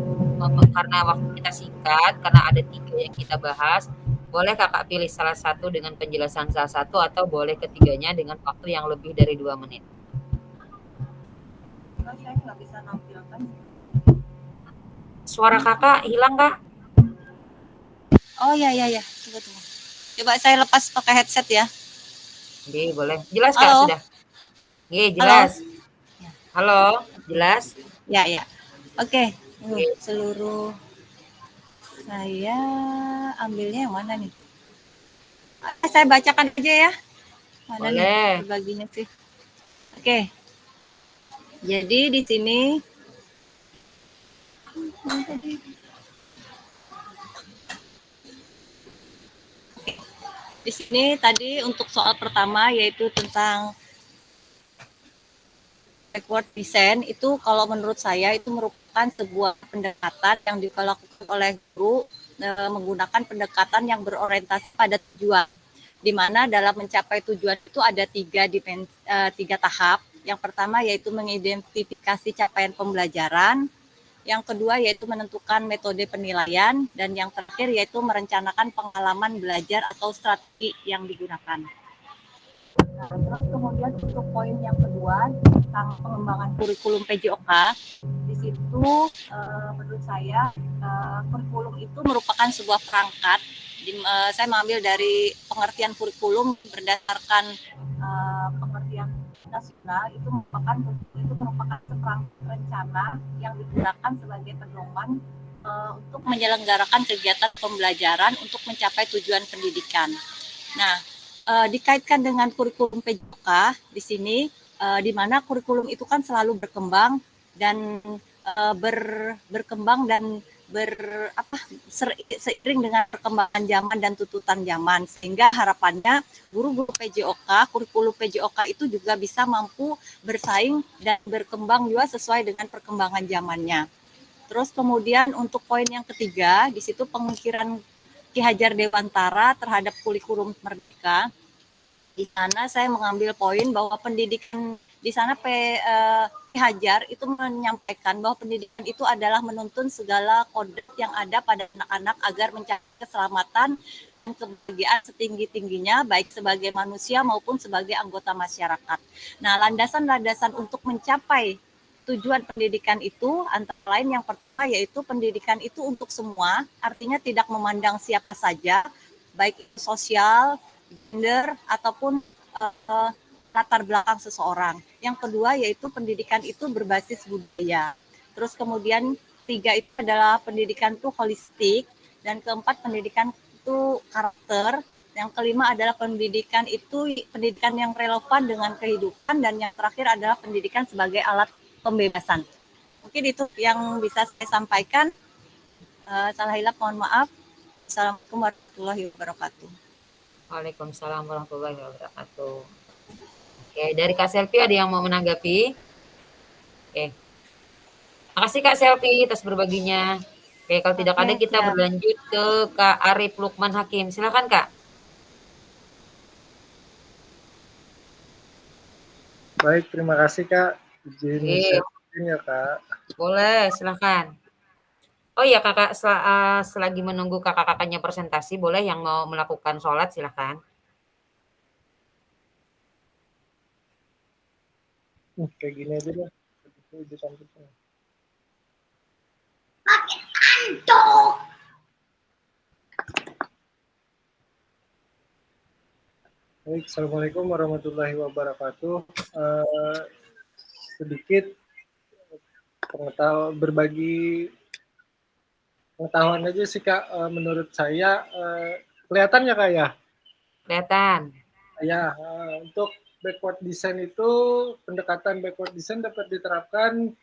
karena waktu kita singkat, karena ada 3 yang kita bahas, boleh kakak pilih salah satu dengan penjelasan salah satu atau boleh ketiganya dengan waktu yang lebih dari 2 menit. Saya nggak bisa nampilkan. Suara kakak hilang kak? Oh ya. Tunggu. Coba saya lepas pakai headset ya. Oke, boleh. Jelas kak Halo. sudah? Oke, jelas. Halo, jelas? Ya. Oke. Seluruh saya ambilnya yang mana nih? Saya bacakan aja ya. Mana boleh. nih berbaginya sih? Oke. Jadi di sini di sini tadi untuk soal pertama yaitu tentang backward design, itu kalau menurut saya itu merupakan sebuah pendekatan yang dilakukan oleh guru menggunakan pendekatan yang berorientasi pada tujuan, di mana dalam mencapai tujuan itu ada 3 tahap. Yang pertama yaitu mengidentifikasi capaian pembelajaran, yang kedua yaitu menentukan metode penilaian, dan yang terakhir yaitu merencanakan pengalaman belajar atau strategi yang digunakan. Nah, terus kemudian untuk poin yang kedua tentang pengembangan kurikulum PJOK, di situ menurut saya kurikulum itu merupakan sebuah perangkat. Saya mengambil dari pengertian kurikulum berdasarkan pengertian nasional, itu merupakan seperangkat rencana yang digunakan sebagai pedoman untuk menyelenggarakan kegiatan pembelajaran untuk mencapai tujuan pendidikan. Nah, dikaitkan dengan kurikulum PJOK di sini, di mana kurikulum itu kan selalu berkembang dan berkembang dan seiring dengan perkembangan zaman dan tuntutan zaman, sehingga harapannya guru-guru PJOK, kurikulum PJOK itu juga bisa mampu bersaing dan berkembang juga sesuai dengan perkembangan zamannya. Terus kemudian untuk poin yang ketiga, di situ pemikiran Ki Hajar Dewantara terhadap kurikulum Merdeka. Di sana saya mengambil poin bahwa pendidikan di sana Ki Hajar itu menyampaikan bahwa pendidikan itu adalah menuntun segala kode yang ada pada anak-anak agar mencari keselamatan dan kebahagiaan setinggi-tingginya baik sebagai manusia maupun sebagai anggota masyarakat. Nah, landasan-landasan untuk mencapai tujuan pendidikan itu antara lain yang pertama yaitu pendidikan itu untuk semua, artinya tidak memandang siapa saja, baik itu sosial, gender, ataupun latar belakang seseorang. Yang kedua yaitu pendidikan itu berbasis budaya. Terus kemudian tiga itu adalah pendidikan itu holistik, dan keempat pendidikan itu karakter. Yang kelima adalah pendidikan yang relevan dengan kehidupan, dan yang terakhir adalah pendidikan sebagai alat pembebasan. Mungkin itu yang bisa saya sampaikan. Salah hilap mohon maaf. Assalamualaikum warahmatullahi wabarakatuh. Waalaikumsalam warahmatullahi wabarakatuh. Oke, dari Kak Selvi ada yang mau menanggapi? Oke. Makasih Kak Selvi atas berbaginya. Oke, kalau tidak ada kita berlanjut ke Kak Arif Lukman Hakim. Silakan Kak. Baik, terima kasih Kak. Izin ya Kak. Boleh, silakan. Oh iya Kakak, selagi menunggu kakak-kakaknya presentasi, boleh yang mau melakukan sholat silakan. Kayak gini aja deh. Makin antuk. Baik, Assalamualaikum warahmatullahi wabarakatuh. Sedikit berbagi pengetahuan aja sih Kak. Menurut saya kelihatan ya Kak ya? Kelihatan. Ya, untuk backward design itu, pendekatan backward design dapat diterapkan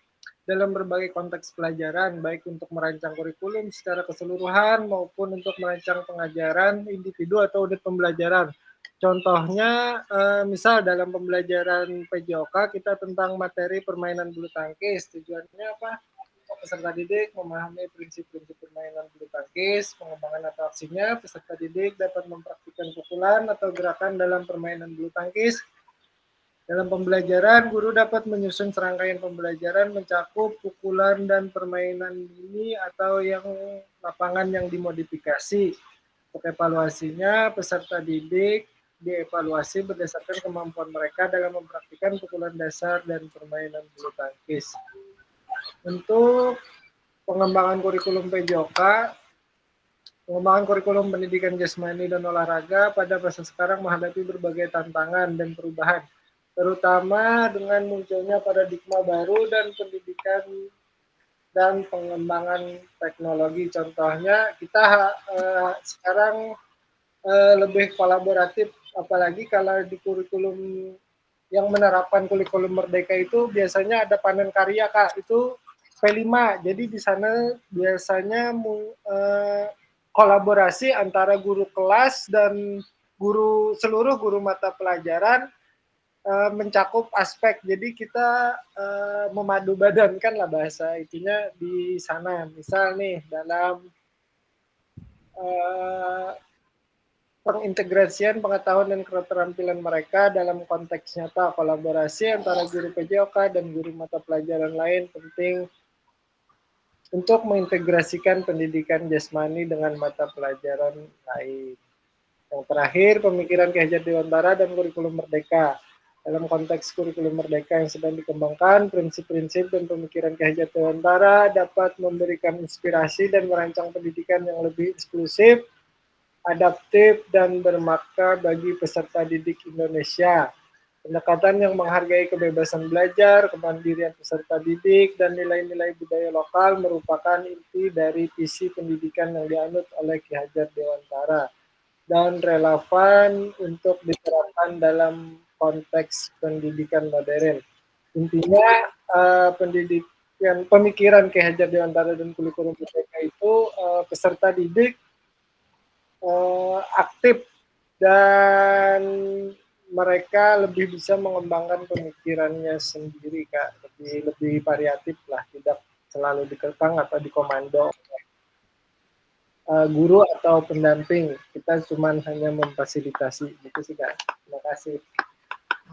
dalam berbagai konteks pelajaran, baik untuk merancang kurikulum secara keseluruhan maupun untuk merancang pengajaran individu atau unit pembelajaran. Contohnya, misal dalam pembelajaran PJOK kita tentang materi permainan bulu tangkis, tujuannya apa? Peserta didik memahami prinsip-prinsip permainan bulu tangkis, pengembangan atau aksinya, peserta didik dapat mempraktikkan pukulan atau gerakan dalam permainan bulu tangkis. Dalam pembelajaran, guru dapat menyusun serangkaian pembelajaran mencakup pukulan dan permainan ini atau yang lapangan yang dimodifikasi. Untuk evaluasinya, peserta didik dievaluasi berdasarkan kemampuan mereka dalam mempraktikkan pukulan dasar dan permainan bulu tangkis. Untuk pengembangan kurikulum PJOK, pengembangan kurikulum pendidikan jasmani dan olahraga pada masa sekarang menghadapi berbagai tantangan dan perubahan, terutama dengan munculnya paradigma baru dan pendidikan dan pengembangan teknologi. Contohnya, kita sekarang lebih kolaboratif, apalagi kalau di kurikulum yang menerapkan kurikulum Merdeka itu biasanya ada panen karya Kak, itu P5. Jadi di sana biasanya kolaborasi antara guru kelas dan seluruh guru mata pelajaran mencakup aspek. Jadi kita memadu badankan lah bahasa itunya di sana. Misal nih dalam pengintegrasian pengetahuan dan keterampilan mereka dalam konteks nyata, kolaborasi antara guru PJOK dan guru mata pelajaran lain penting untuk mengintegrasikan pendidikan jasmani dengan mata pelajaran lain. Yang terakhir, pemikiran Ki Hajar Dewantara dan kurikulum Merdeka. Dalam konteks kurikulum Merdeka yang sedang dikembangkan, prinsip-prinsip dan pemikiran Ki Hajar Dewantara dapat memberikan inspirasi dan merancang pendidikan yang lebih inklusif, adaptif, dan bermakna bagi peserta didik Indonesia. Pendekatan yang menghargai kebebasan belajar, kemandirian peserta didik, dan nilai-nilai budaya lokal merupakan inti dari visi pendidikan yang dianut oleh Ki Hajar Dewantara dan relevan untuk diterapkan dalam konteks pendidikan modern. Intinya, pemikiran Ki Hajar Dewantara dan kurikulum Merdeka itu peserta didik aktif dan mereka lebih bisa mengembangkan pemikirannya sendiri Kak, lebih variatif lah, tidak selalu dikekang atau dikomando guru atau pendamping. Kita cuma hanya memfasilitasi. Gitu sih Kak. Terima kasih.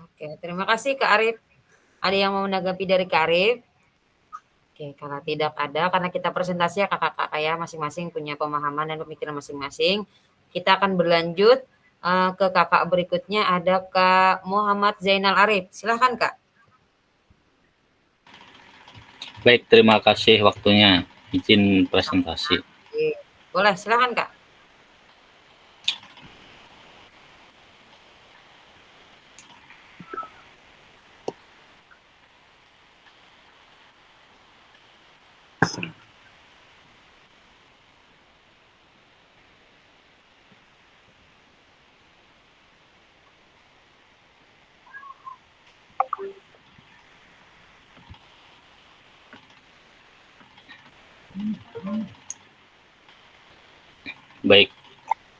Oke, terima kasih Kak Arif. Ada yang mau menanggapi dari Kak Arif? Oke, kalau tidak ada, karena kita presentasi ya kakak-kakak ya, masing-masing punya pemahaman dan pemikiran masing-masing. Kita akan berlanjut ke kakak berikutnya, ada Kak Muhammad Zainal Arif. Silahkan Kak. Baik, terima kasih waktunya. Izin presentasi. Oke, boleh, silahkan Kak. Baik,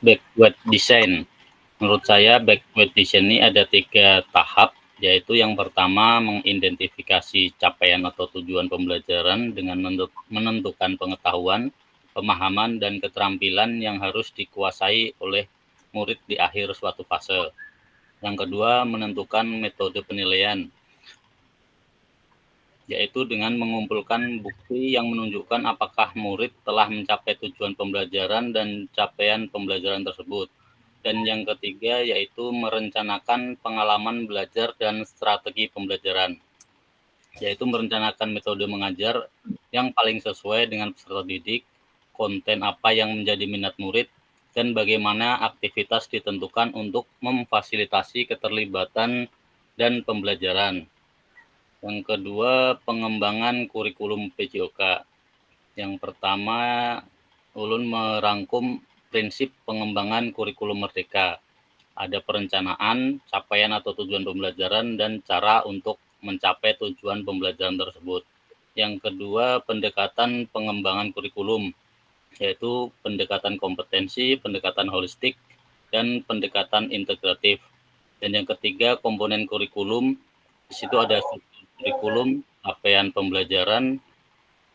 backward design. Menurut saya backward design ini ada 3 tahap, yaitu yang pertama mengidentifikasi capaian atau tujuan pembelajaran dengan menentukan pengetahuan, pemahaman, dan keterampilan yang harus dikuasai oleh murid di akhir suatu fase. Yang kedua, menentukan metode penilaian, yaitu dengan mengumpulkan bukti yang menunjukkan apakah murid telah mencapai tujuan pembelajaran dan capaian pembelajaran tersebut. Dan yang ketiga yaitu merencanakan pengalaman belajar dan strategi pembelajaran, yaitu merencanakan metode mengajar yang paling sesuai dengan peserta didik, konten apa yang menjadi minat murid, dan bagaimana aktivitas ditentukan untuk memfasilitasi keterlibatan dan pembelajaran. Yang kedua, pengembangan kurikulum PJOK. Yang pertama, ulun merangkum prinsip pengembangan kurikulum merdeka. Ada perencanaan, capaian atau tujuan pembelajaran, dan cara untuk mencapai tujuan pembelajaran tersebut. Yang kedua, pendekatan pengembangan kurikulum, yaitu pendekatan kompetensi, pendekatan holistik, dan pendekatan integratif. Dan yang ketiga, komponen kurikulum. Di situ ada kurikulum, capaian pembelajaran,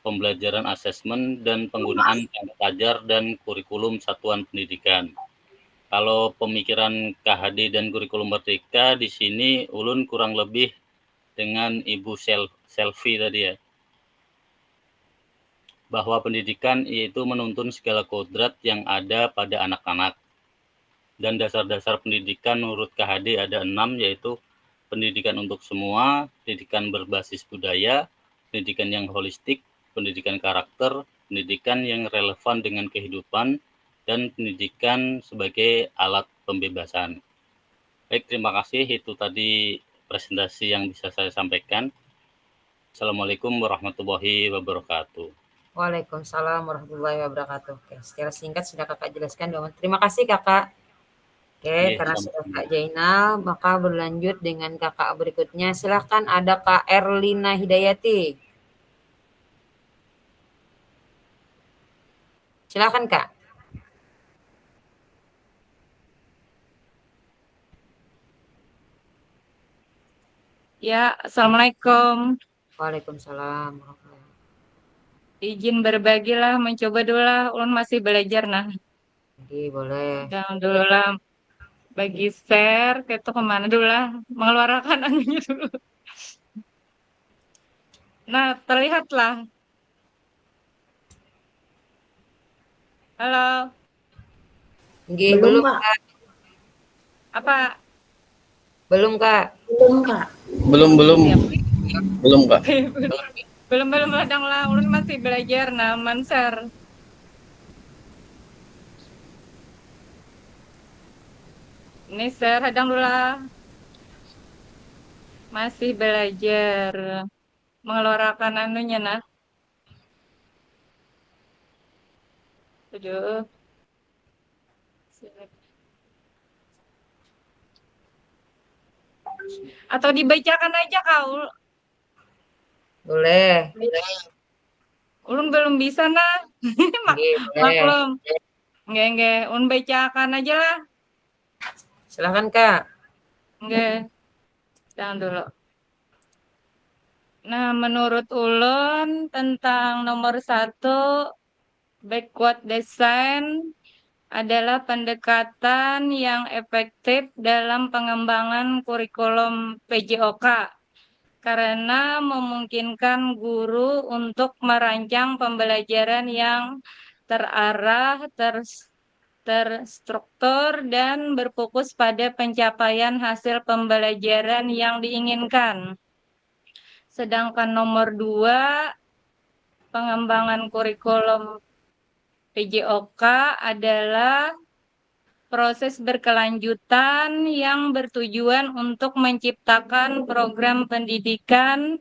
pembelajaran asesmen, dan penggunaan tanggal ajar dan kurikulum satuan pendidikan. Kalau pemikiran KHD dan kurikulum merdeka di sini ulun kurang lebih dengan Ibu Selvi tadi ya. Bahwa pendidikan yaitu menuntun segala kodrat yang ada pada anak-anak. Dan dasar-dasar pendidikan menurut KHD ada 6, yaitu pendidikan untuk semua, pendidikan berbasis budaya, pendidikan yang holistik, pendidikan karakter, pendidikan yang relevan dengan kehidupan, dan pendidikan sebagai alat pembebasan. Baik, terima kasih. Itu tadi presentasi yang bisa saya sampaikan. Assalamualaikum warahmatullahi wabarakatuh. Waalaikumsalam warahmatullahi wabarakatuh. Oke, secara singkat sudah kakak jelaskan. Terima kasih kakak. Oke, karena sudah Kak Jainal, maka berlanjut dengan kakak berikutnya. Silahkan, ada Kak Erlina Hidayati. Silahkan Kak. Ya, Assalamualaikum. Waalaikumsalam. Izin berbagi lah, mencoba dulu lah. Ulun masih belajar nah. Oke, boleh. Jangan dulu lah. Bagi share, itu kemana dulu lah. Mengeluarkan anunya dulu. Nah, terlihatlah. Halo. Belum Kak. Apa? Belum Kak. Belum Kak. Belum Kak. belum ladang lah. Ulun masih belajar nah, Manser. Ini share hadang dulu lah. Masih belajar. Mengeluarkan anunya nah. Aduh. Atau dibacakan aja kau. Boleh. Ulun belum bisa nah. Maklum. Nggak. Ulun bacakan aja lah. Silahkan Kak. Nggak. Jangan dulu. Nah, menurut ulun tentang nomor 1, backward design adalah pendekatan yang efektif dalam pengembangan kurikulum PJOK karena memungkinkan guru untuk merancang pembelajaran yang terarah, terstruktur, dan berfokus pada pencapaian hasil pembelajaran yang diinginkan. Sedangkan nomor 2, pengembangan kurikulum PJOK adalah proses berkelanjutan yang bertujuan untuk menciptakan program pendidikan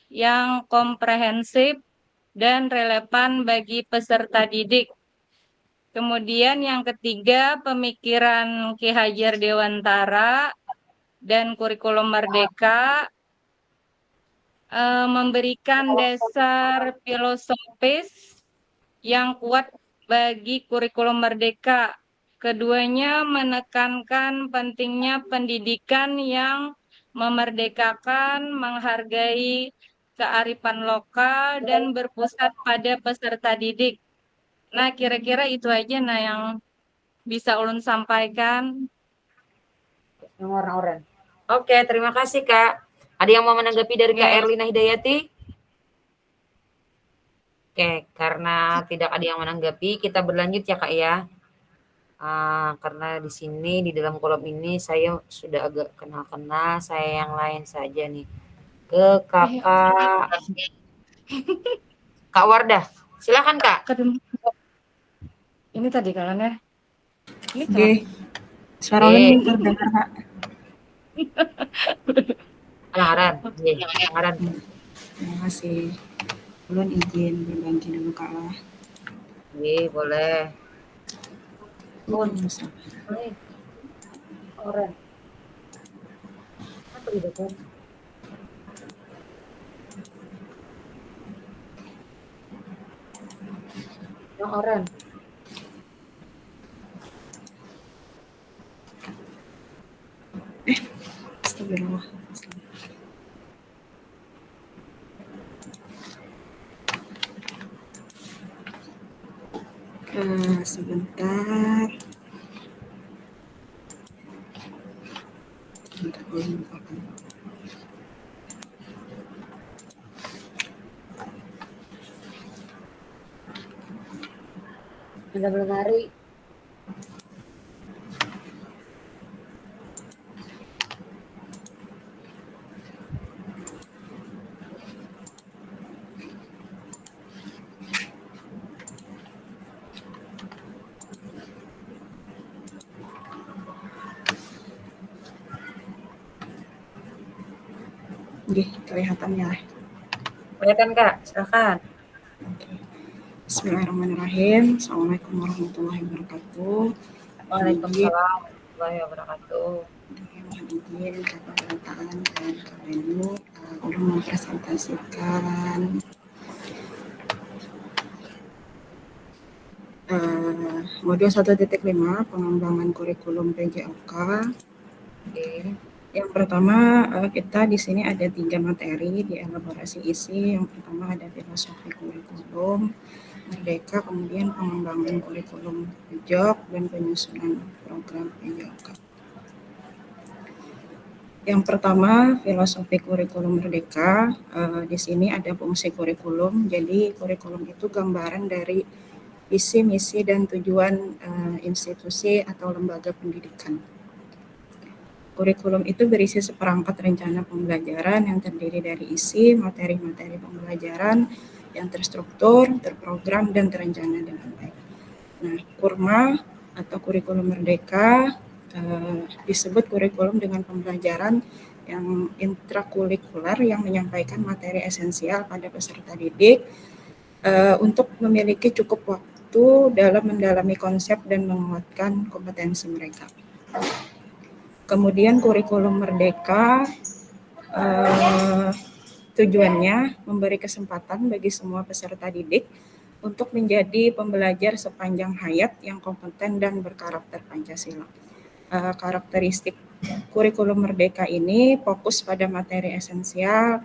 yang komprehensif dan relevan bagi peserta didik. Kemudian yang ketiga, pemikiran Ki Hajar Dewantara dan kurikulum Merdeka memberikan dasar filosofis yang kuat bagi kurikulum Merdeka. Keduanya menekankan pentingnya pendidikan yang memerdekakan, menghargai kearifan lokal, dan berpusat pada peserta didik. Nah, kira-kira itu aja yang bisa ulun sampaikan. Yang warna oranye. Oke, terima kasih Kak. Ada yang mau menanggapi dari Kak Erlina Hidayati? Oke, karena tidak ada yang menanggapi, kita berlanjut ya Kak ya. Karena di sini di dalam kolom ini saya sudah agak kenal-kenal, saya yang lain saja nih. Ke Kakak Kak Wardah. Silakan Kak. Ini tadi kalian ya. Oke. Suara ulun terdengar Kak. Aran. Terima kasih. Ulun izin berbagi dulu Kak lah. Boleh. Oren. Apa di depan? Yang oren. Astagfirullah. Sebentar. Anda belum hari. Kelihatan ya. Kelihatan Kak, silakan. Bismillahirrahmanirrahim. Assalamualaikum warahmatullahi wabarakatuh. Waalaikumsalam warahmatullahi wabarakatuh. Mohon izin Kakak Kedutaan dan Kak Benu untuk mempresentasikan modul 1.5 pengembangan kurikulum PJOK. Yang pertama, kita di sini ada 3 materi di elaborasi isi. Yang pertama ada filosofi kurikulum Merdeka, kemudian pengembangan kurikulum PJOK, dan penyusunan program PJOK. Yang pertama, filosofi kurikulum Merdeka. Di sini ada fungsi kurikulum. Jadi kurikulum itu gambaran dari visi, misi, dan tujuan institusi atau lembaga pendidikan. Kurikulum itu berisi seperangkat rencana pembelajaran yang terdiri dari isi, materi-materi pembelajaran yang terstruktur, terprogram, dan terencana dengan baik. Nah, KURMA atau kurikulum Merdeka disebut kurikulum dengan pembelajaran yang intrakurikuler yang menyampaikan materi esensial pada peserta didik untuk memiliki cukup waktu dalam mendalami konsep dan menguatkan kompetensi mereka. Kemudian kurikulum Merdeka tujuannya memberi kesempatan bagi semua peserta didik untuk menjadi pembelajar sepanjang hayat yang kompeten dan berkarakter Pancasila. Karakteristik kurikulum Merdeka ini fokus pada materi esensial,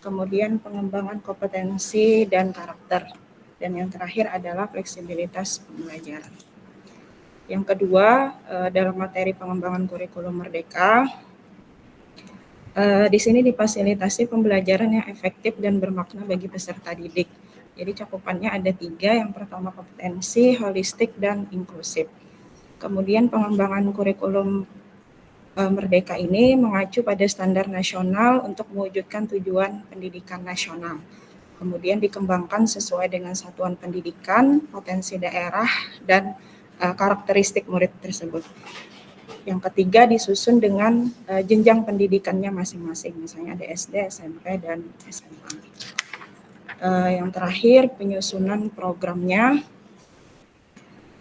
kemudian pengembangan kompetensi dan karakter, dan yang terakhir adalah fleksibilitas pembelajaran. Yang kedua, dalam materi pengembangan kurikulum Merdeka, di sini difasilitasi pembelajaran yang efektif dan bermakna bagi peserta didik. Jadi cakupannya ada 3, yang pertama kompetensi, holistik, dan inklusif. Kemudian pengembangan kurikulum Merdeka ini mengacu pada standar nasional untuk mewujudkan tujuan pendidikan nasional. Kemudian dikembangkan sesuai dengan satuan pendidikan, potensi daerah, dan karakteristik murid tersebut. Yang ketiga disusun dengan jenjang pendidikannya masing-masing, misalnya ada SD, SMP, dan SMA. Yang terakhir penyusunan programnya.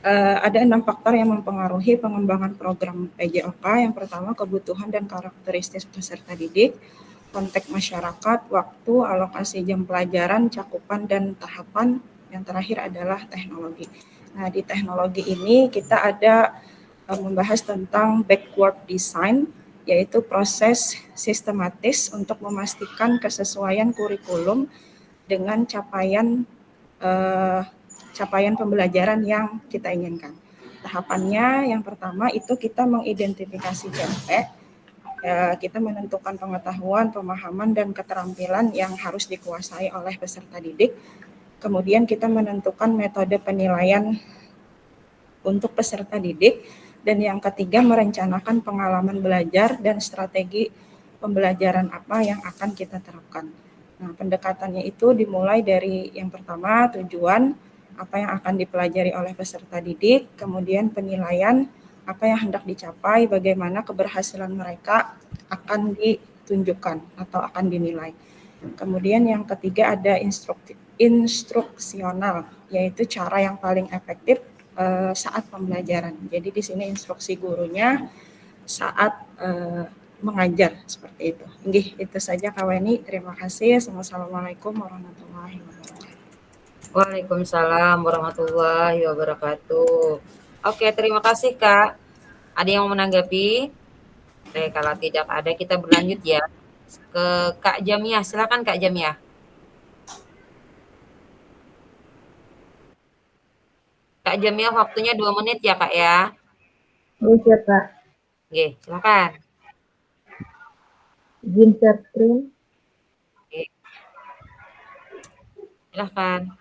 Ada 6 faktor yang mempengaruhi pengembangan program PJOK. Yang pertama, kebutuhan dan karakteristik peserta didik, konteks masyarakat, waktu, alokasi jam pelajaran, cakupan, dan tahapan. Yang terakhir adalah teknologi. Nah, di teknologi ini kita ada membahas tentang backward design, yaitu proses sistematis untuk memastikan kesesuaian kurikulum dengan capaian pembelajaran yang kita inginkan. Tahapannya yang pertama itu kita mengidentifikasi CMP, kita menentukan pengetahuan, pemahaman, dan keterampilan yang harus dikuasai oleh peserta didik. Kemudian kita menentukan metode penilaian untuk peserta didik. Dan yang ketiga merencanakan pengalaman belajar dan strategi pembelajaran apa yang akan kita terapkan. Nah, pendekatannya itu dimulai dari yang pertama tujuan, apa yang akan dipelajari oleh peserta didik, kemudian penilaian, apa yang hendak dicapai, bagaimana keberhasilan mereka akan ditunjukkan atau akan dinilai. Kemudian yang ketiga ada instruksional, yaitu cara yang paling efektif saat pembelajaran. Jadi di sini instruksi gurunya saat mengajar seperti itu. Nggih, itu saja Kak Weni. Terima kasih. Assalamualaikum warahmatullahi wabarakatuh. Waalaikumsalam warahmatullahi wabarakatuh. Oke, terima kasih Kak. Ada yang mau menanggapi? Oke, kalau tidak ada kita berlanjut ya ke Kak Jamiah. Silakan Kak Jamiah. Kak Jamiah waktunya 2 menit ya Kak ya. Iya Kak. Oke, silakan. Izin share screen. Oke. Silakan.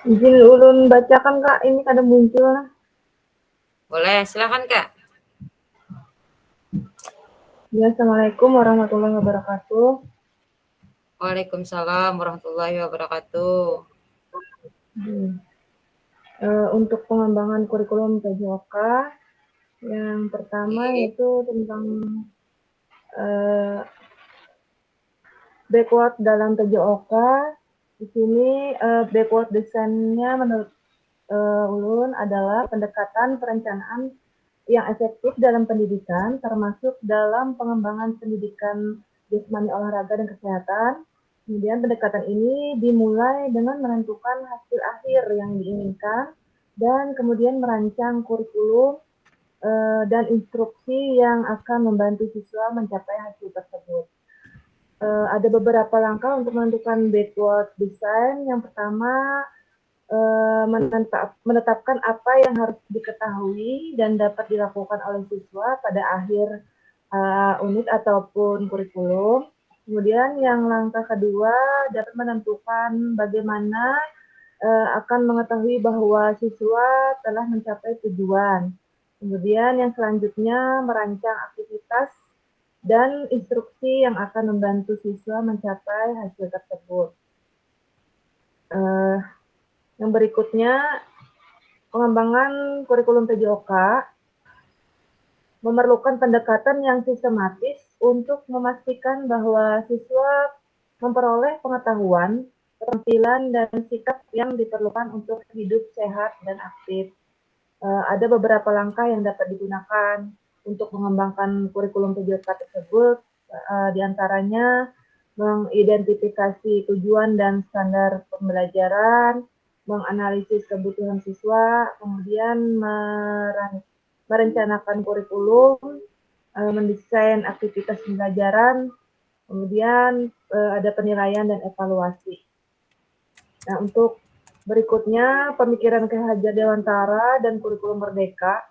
Izin ulun bacakan Kak, ini kadang muncul. Boleh, silakan Kak. Ya, Assalamualaikum warahmatullahi wabarakatuh. Waalaikumsalam warahmatullahi wabarakatuh. Untuk pengembangan kurikulum PJOK, yang pertama yaitu tentang backward dalam PJOK. Di sini backward design-nya menurut ulun adalah pendekatan perencanaan yang efektif dalam pendidikan, termasuk dalam pengembangan pendidikan jasmani, olahraga, dan kesehatan. Kemudian pendekatan ini dimulai dengan menentukan hasil akhir yang diinginkan dan kemudian merancang kurikulum dan instruksi yang akan membantu siswa mencapai hasil tersebut. Ada beberapa langkah untuk menentukan backward design. Yang pertama, menetapkan apa yang harus diketahui dan dapat dilakukan oleh siswa pada akhir unit ataupun kurikulum. Kemudian yang langkah kedua dapat menentukan bagaimana akan mengetahui bahwa siswa telah mencapai tujuan. Kemudian yang selanjutnya merancang aktivitas dan instruksi yang akan membantu siswa mencapai hasil tersebut. Yang berikutnya, pengembangan kurikulum PJOK memerlukan pendekatan yang sistematis untuk memastikan bahwa siswa memperoleh pengetahuan, keterampilan, dan sikap yang diperlukan untuk hidup sehat dan aktif. Ada beberapa langkah yang dapat digunakan untuk mengembangkan kurikulum PJOK tersebut, diantaranya mengidentifikasi tujuan dan standar pembelajaran, menganalisis kebutuhan siswa, kemudian merencanakan kurikulum, mendesain aktivitas pembelajaran, kemudian ada penilaian dan evaluasi. Nah, untuk berikutnya, pemikiran Ki Hajar Dewantara dan kurikulum merdeka.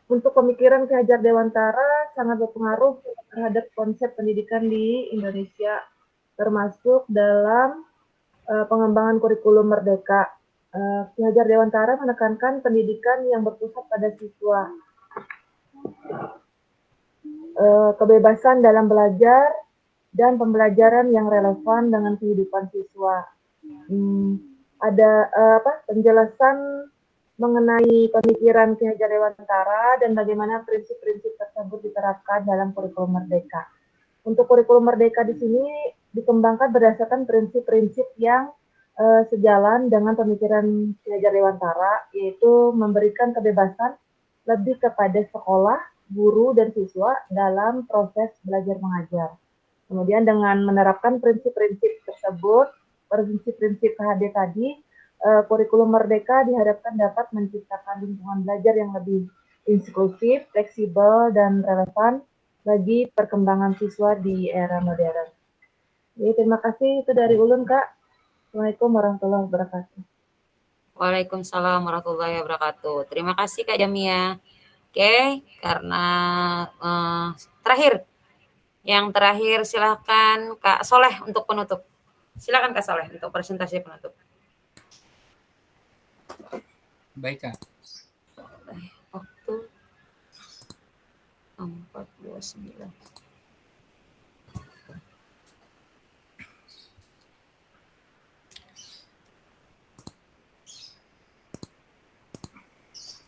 Untuk pemikiran Ki Hajar Dewantara sangat berpengaruh terhadap konsep pendidikan di Indonesia, termasuk dalam pengembangan kurikulum merdeka. Ki Hajar Dewantara menekankan pendidikan yang berpusat pada siswa, kebebasan dalam belajar, dan pembelajaran yang relevan dengan kehidupan siswa. Ada penjelasan mengenai pemikiran Ki Hajar Dewantara dan bagaimana prinsip-prinsip tersebut diterapkan dalam kurikulum merdeka. Untuk kurikulum merdeka di sini dikembangkan berdasarkan prinsip-prinsip yang sejalan dengan pemikiran Ki Hajar Dewantara, yaitu memberikan kebebasan lebih kepada sekolah, guru, dan siswa dalam proses belajar mengajar. Kemudian dengan menerapkan prinsip-prinsip tersebut, prinsip-prinsip KHD tadi, kurikulum merdeka diharapkan dapat menciptakan lingkungan belajar yang lebih inklusif, fleksibel, dan relevan bagi perkembangan siswa di era modern. Jadi, terima kasih, itu dari Ulun, Kak. Assalamualaikum warahmatullahi wabarakatuh. Waalaikumsalam warahmatullahi wabarakatuh. Terima kasih Kak Jamia. Oke, karena yang terakhir silahkan Kak Soleh untuk penutup. Silakan Kak Soleh untuk presentasi penutup. Baik Kak. Waktu 4:29.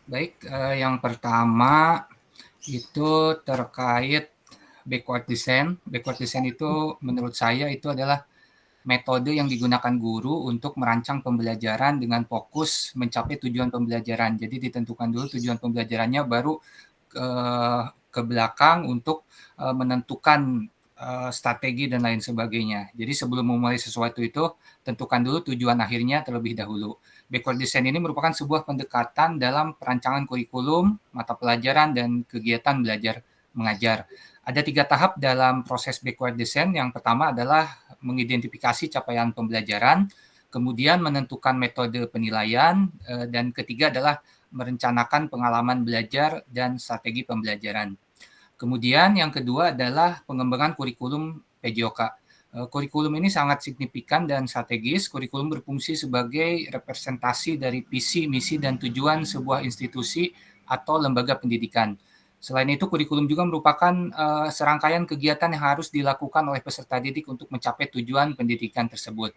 Baik, yang pertama itu terkait backward design. Backward design itu menurut saya itu adalah metode yang digunakan guru untuk merancang pembelajaran dengan fokus mencapai tujuan pembelajaran. Jadi ditentukan dulu tujuan pembelajarannya, baru ke belakang untuk menentukan strategi dan lain sebagainya. Jadi sebelum memulai sesuatu itu, tentukan dulu tujuan akhirnya terlebih dahulu. Backward design ini merupakan sebuah pendekatan dalam perancangan kurikulum, mata pelajaran, dan kegiatan belajar mengajar. Ada 3 tahap dalam proses backward design. Yang pertama adalah mengidentifikasi capaian pembelajaran, kemudian menentukan metode penilaian, dan ketiga adalah merencanakan pengalaman belajar dan strategi pembelajaran. Kemudian yang kedua adalah pengembangan kurikulum PJOK. Kurikulum ini sangat signifikan dan strategis. Kurikulum berfungsi sebagai representasi dari visi, misi, dan tujuan sebuah institusi atau lembaga pendidikan. Selain itu, kurikulum juga merupakan serangkaian kegiatan yang harus dilakukan oleh peserta didik untuk mencapai tujuan pendidikan tersebut.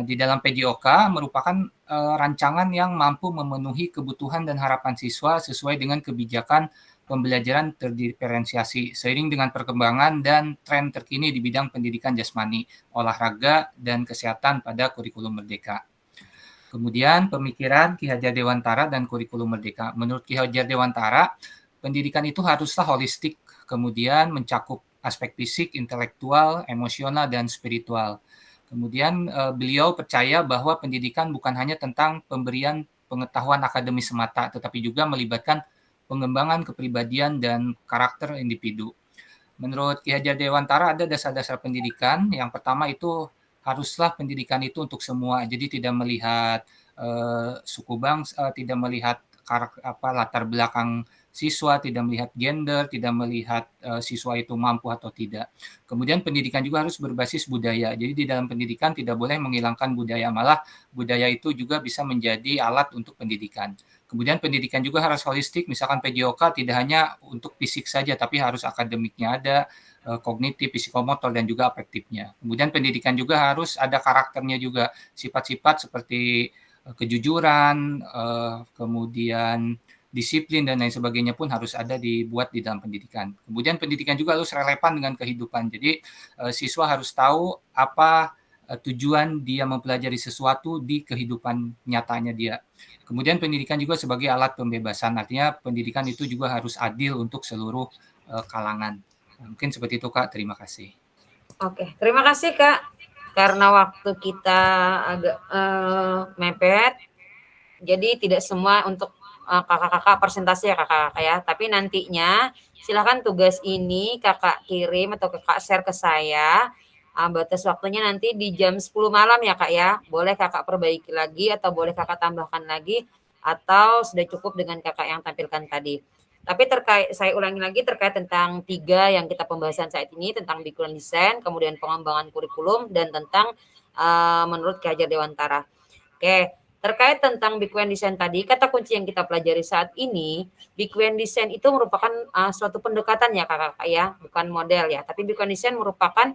Di dalam PJOK merupakan rancangan yang mampu memenuhi kebutuhan dan harapan siswa sesuai dengan kebijakan pembelajaran terdiferensiasi seiring dengan perkembangan dan tren terkini di bidang pendidikan jasmani, olahraga, dan kesehatan pada kurikulum merdeka. Kemudian pemikiran Ki Hajar Dewantara dan kurikulum merdeka. Menurut Ki Hajar Dewantara, pendidikan itu haruslah holistik, kemudian mencakup aspek fisik, intelektual, emosional, dan spiritual. Kemudian beliau percaya bahwa pendidikan bukan hanya tentang pemberian pengetahuan akademis semata, tetapi juga melibatkan pengembangan kepribadian dan karakter individu. Menurut Ki Hajar Dewantara ada dasar-dasar pendidikan. Yang pertama itu haruslah pendidikan itu untuk semua. Jadi tidak melihat suku bangsa, tidak melihat latar belakang siswa, tidak melihat gender, tidak melihat siswa itu mampu atau tidak. Kemudian pendidikan juga harus berbasis budaya. Jadi di dalam pendidikan tidak boleh menghilangkan budaya, malah budaya itu juga bisa menjadi alat untuk pendidikan. Kemudian pendidikan juga harus holistik, misalkan PJOK tidak hanya untuk fisik saja, tapi harus akademiknya ada, kognitif, psikomotor, dan juga afektifnya. Kemudian pendidikan juga harus ada karakternya juga, sifat-sifat seperti kejujuran, kemudian disiplin, dan lain sebagainya pun harus ada dibuat di dalam pendidikan. Kemudian pendidikan juga harus relevan dengan kehidupan. Jadi siswa harus tahu apa tujuan dia mempelajari sesuatu di kehidupan nyatanya dia. Kemudian pendidikan juga sebagai alat pembebasan, artinya pendidikan itu juga harus adil untuk seluruh kalangan. Mungkin seperti itu, Kak. Terima kasih. Oke, terima kasih, Kak. Karena waktu kita agak mepet, jadi tidak semua untuk kakak-kakak presentasi ya kakak-kakak ya. Tapi nantinya silakan tugas ini kakak kirim atau kakak share ke saya. Batas waktunya nanti di jam 10 malam ya Kak ya. Boleh kakak perbaiki lagi atau boleh kakak tambahkan lagi atau sudah cukup dengan kakak yang tampilkan tadi. Tapi saya ulangi lagi terkait tentang 3 yang kita pembahasan saat ini, tentang background design, kemudian pengembangan kurikulum, dan tentang menurut Ki Hajar Dewantara. Oke, terkait tentang background design tadi, kata kunci yang kita pelajari saat ini, background design itu merupakan suatu pendekatan ya kakak ya, bukan model ya. Tapi background design merupakan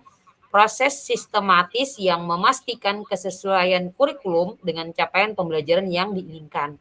proses sistematis yang memastikan kesesuaian kurikulum dengan capaian pembelajaran yang diinginkan.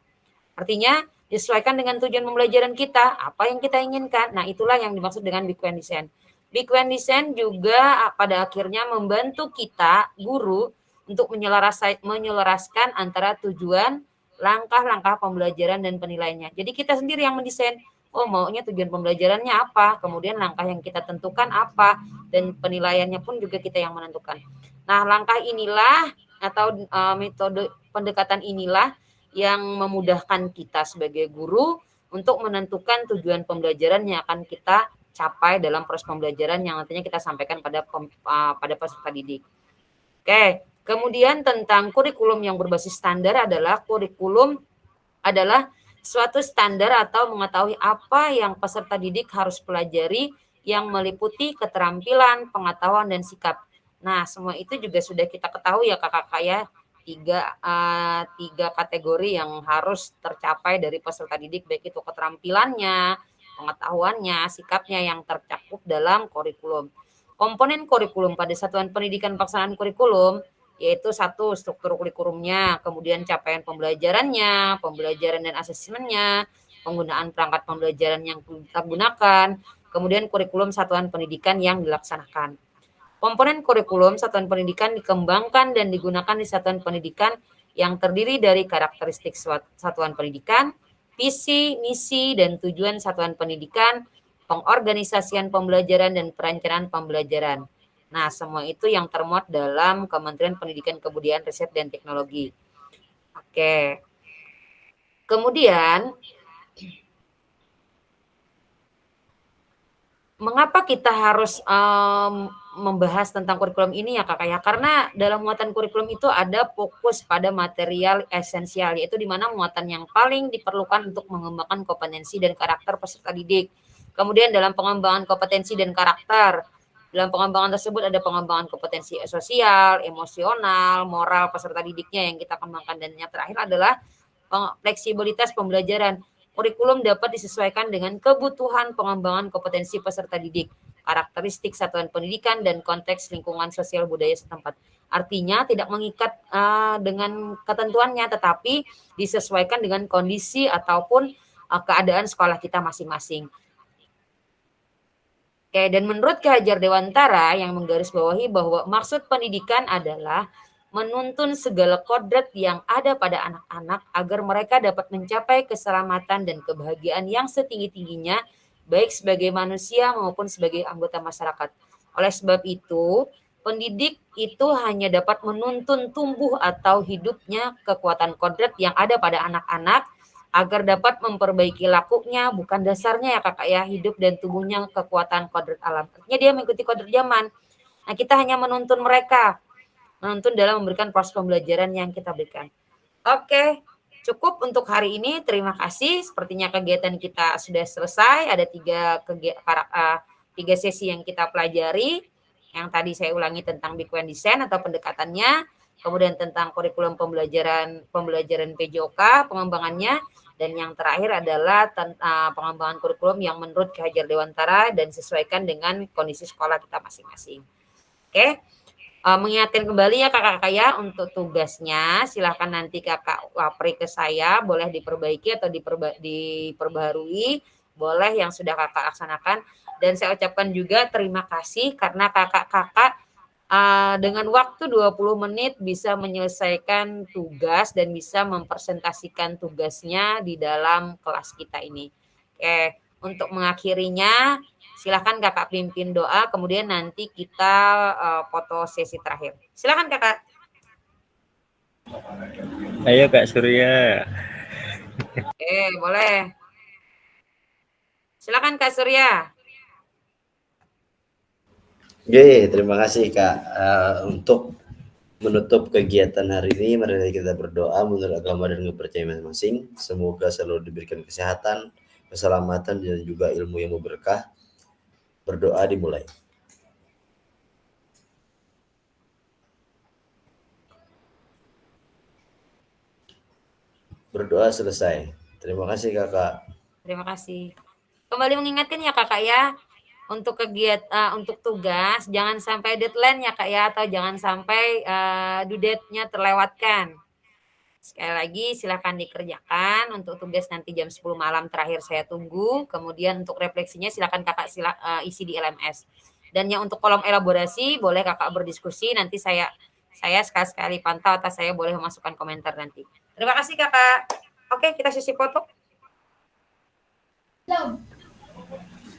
Artinya, disesuaikan dengan tujuan pembelajaran kita, apa yang kita inginkan. Nah, itulah yang dimaksud dengan background design. Background design juga pada akhirnya membantu kita, guru, untuk menyelaraskan antara tujuan, langkah-langkah pembelajaran, dan penilaiannya. Jadi kita sendiri yang mendesain, oh maunya tujuan pembelajarannya apa, kemudian langkah yang kita tentukan apa, dan penilaiannya pun juga kita yang menentukan. Nah, langkah inilah atau metode pendekatan inilah yang memudahkan kita sebagai guru untuk menentukan tujuan pembelajaran yang akan kita capai dalam proses pembelajaran yang nantinya kita sampaikan pada peserta didik. Oke, kemudian tentang kurikulum yang berbasis standar adalah kurikulum adalah suatu standar atau mengetahui apa yang peserta didik harus pelajari yang meliputi keterampilan, pengetahuan, dan sikap. Nah, semua itu juga sudah kita ketahui ya kakak-kakak ya. Tiga kategori yang harus tercapai dari peserta didik, baik itu keterampilannya, pengetahuannya, sikapnya yang tercakup dalam kurikulum. Komponen kurikulum pada satuan pendidikan pelaksanaan kurikulum yaitu 1, struktur kurikulumnya, kemudian capaian pembelajarannya, pembelajaran dan asesmennya, penggunaan perangkat pembelajaran yang kita gunakan, kemudian kurikulum satuan pendidikan yang dilaksanakan. Komponen kurikulum satuan pendidikan dikembangkan dan digunakan di satuan pendidikan yang terdiri dari karakteristik satuan pendidikan, visi, misi, dan tujuan satuan pendidikan, pengorganisasian pembelajaran, dan perencanaan pembelajaran. Nah, semua itu yang termuat dalam Kementerian Pendidikan, Kebudayaan, Riset, dan Teknologi. Oke. Kemudian, mengapa kita harus membahas tentang kurikulum ini ya kakak ya? Karena dalam muatan kurikulum itu ada fokus pada material esensial, yaitu di mana muatan yang paling diperlukan untuk mengembangkan kompetensi dan karakter peserta didik. Kemudian dalam pengembangan kompetensi dan karakter, dalam pengembangan tersebut ada pengembangan kompetensi sosial, emosional, moral peserta didiknya yang kita kembangkan, dan yang terakhir adalah fleksibilitas pembelajaran. Kurikulum dapat disesuaikan dengan kebutuhan pengembangan kompetensi peserta didik, karakteristik satuan pendidikan, dan konteks lingkungan sosial budaya setempat. Artinya tidak mengikat dengan ketentuannya, tetapi disesuaikan dengan kondisi ataupun keadaan sekolah kita masing-masing. Oke, dan menurut Ki Hajar Dewantara yang menggarisbawahi bahwa maksud pendidikan adalah menuntun segala kodrat yang ada pada anak-anak agar mereka dapat mencapai keselamatan dan kebahagiaan yang setinggi-tingginya, baik sebagai manusia maupun sebagai anggota masyarakat. Oleh sebab itu, pendidik itu hanya dapat menuntun tumbuh atau hidupnya kekuatan kodrat yang ada pada anak-anak agar dapat memperbaiki lakunya, bukan dasarnya ya kakak ya, hidup dan tubuhnya kekuatan kodrat alam. Artinya dia mengikuti kodrat zaman. Nah, kita hanya menuntun mereka, menuntun dalam memberikan proses pembelajaran yang kita berikan. Oke, Cukup untuk hari ini. Terima kasih. Sepertinya kegiatan kita sudah selesai. Ada 3 sesi yang kita pelajari. Yang tadi saya ulangi tentang Backward Design atau pendekatannya, kemudian tentang kurikulum pembelajaran PJOK, pengembangannya, dan yang terakhir adalah pengembangan kurikulum yang menurut Ki Hajar Dewantara dan sesuaikan dengan kondisi sekolah kita masing-masing. Oke. Mengingatkan kembali ya kakak-kakak ya, untuk tugasnya silahkan nanti kakak wapri ke saya, boleh diperbaiki atau diperbarui, boleh yang sudah kakak laksanakan. Dan saya ucapkan juga terima kasih karena kakak-kakak dengan waktu 20 menit bisa menyelesaikan tugas dan bisa mempresentasikan tugasnya di dalam kelas kita ini. Oke, untuk mengakhirinya silakan kakak pimpin doa, kemudian nanti kita foto sesi terakhir. Silakan kakak. Ayo Kak Surya. Oke, boleh. Silakan Kak Surya. Oke, terima kasih Kak. Untuk menutup kegiatan hari ini, mari kita berdoa menurut agama dan kepercayaan masing-masing. Semoga selalu diberikan kesehatan, keselamatan, dan juga ilmu yang berkah. Berdoa dimulai. Berdoa selesai. Terima kasih Kakak. Terima kasih. Kembali mengingatkan ya kakak ya, untuk kegiatan untuk tugas jangan sampai deadline ya kak ya, atau jangan sampai due date-nya terlewatkan. Sekali lagi silakan dikerjakan. Untuk tugas nanti jam 10 malam terakhir saya tunggu. Kemudian untuk refleksinya silakan kakak isi di LMS. Dan yang untuk kolom elaborasi boleh kakak berdiskusi, nanti saya sekali-sekali pantau atau saya boleh memasukkan komentar nanti. Terima kasih kakak. Oke, kita sesi foto.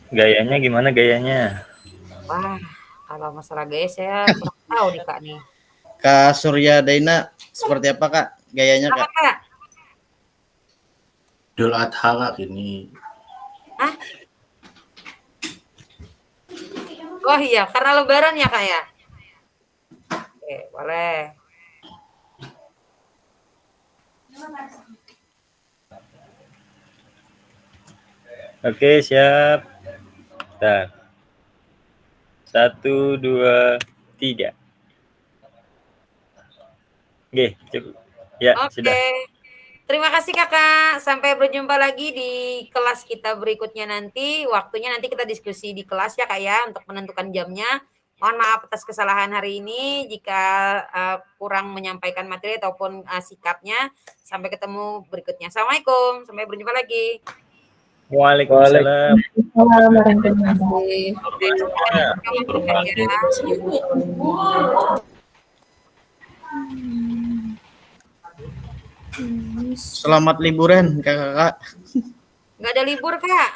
Gayanya gimana gayanya? Wah, kalau masalah gaya saya kurang tahu nih kak nih. Kak Surya Daina seperti apa Kak gayanya Kak? Kak? Idul Adha Kak ini. Hah? Oh iya, karena lebaran ya kak ya? Oke, boleh. Oke, siap. Bentar. 1, 2, 3. Oke, cukup. Ya, Oke. sudah. Terima kasih kakak. Sampai berjumpa lagi di kelas kita berikutnya nanti. Waktunya nanti kita diskusi di kelas ya kak ya, untuk menentukan jamnya. Mohon maaf atas kesalahan hari ini jika kurang menyampaikan materi ataupun sikapnya. Sampai ketemu berikutnya. Assalamualaikum. Sampai berjumpa lagi. Waalaikumsalam. Selamat liburan kakak. Nggak ada libur kak.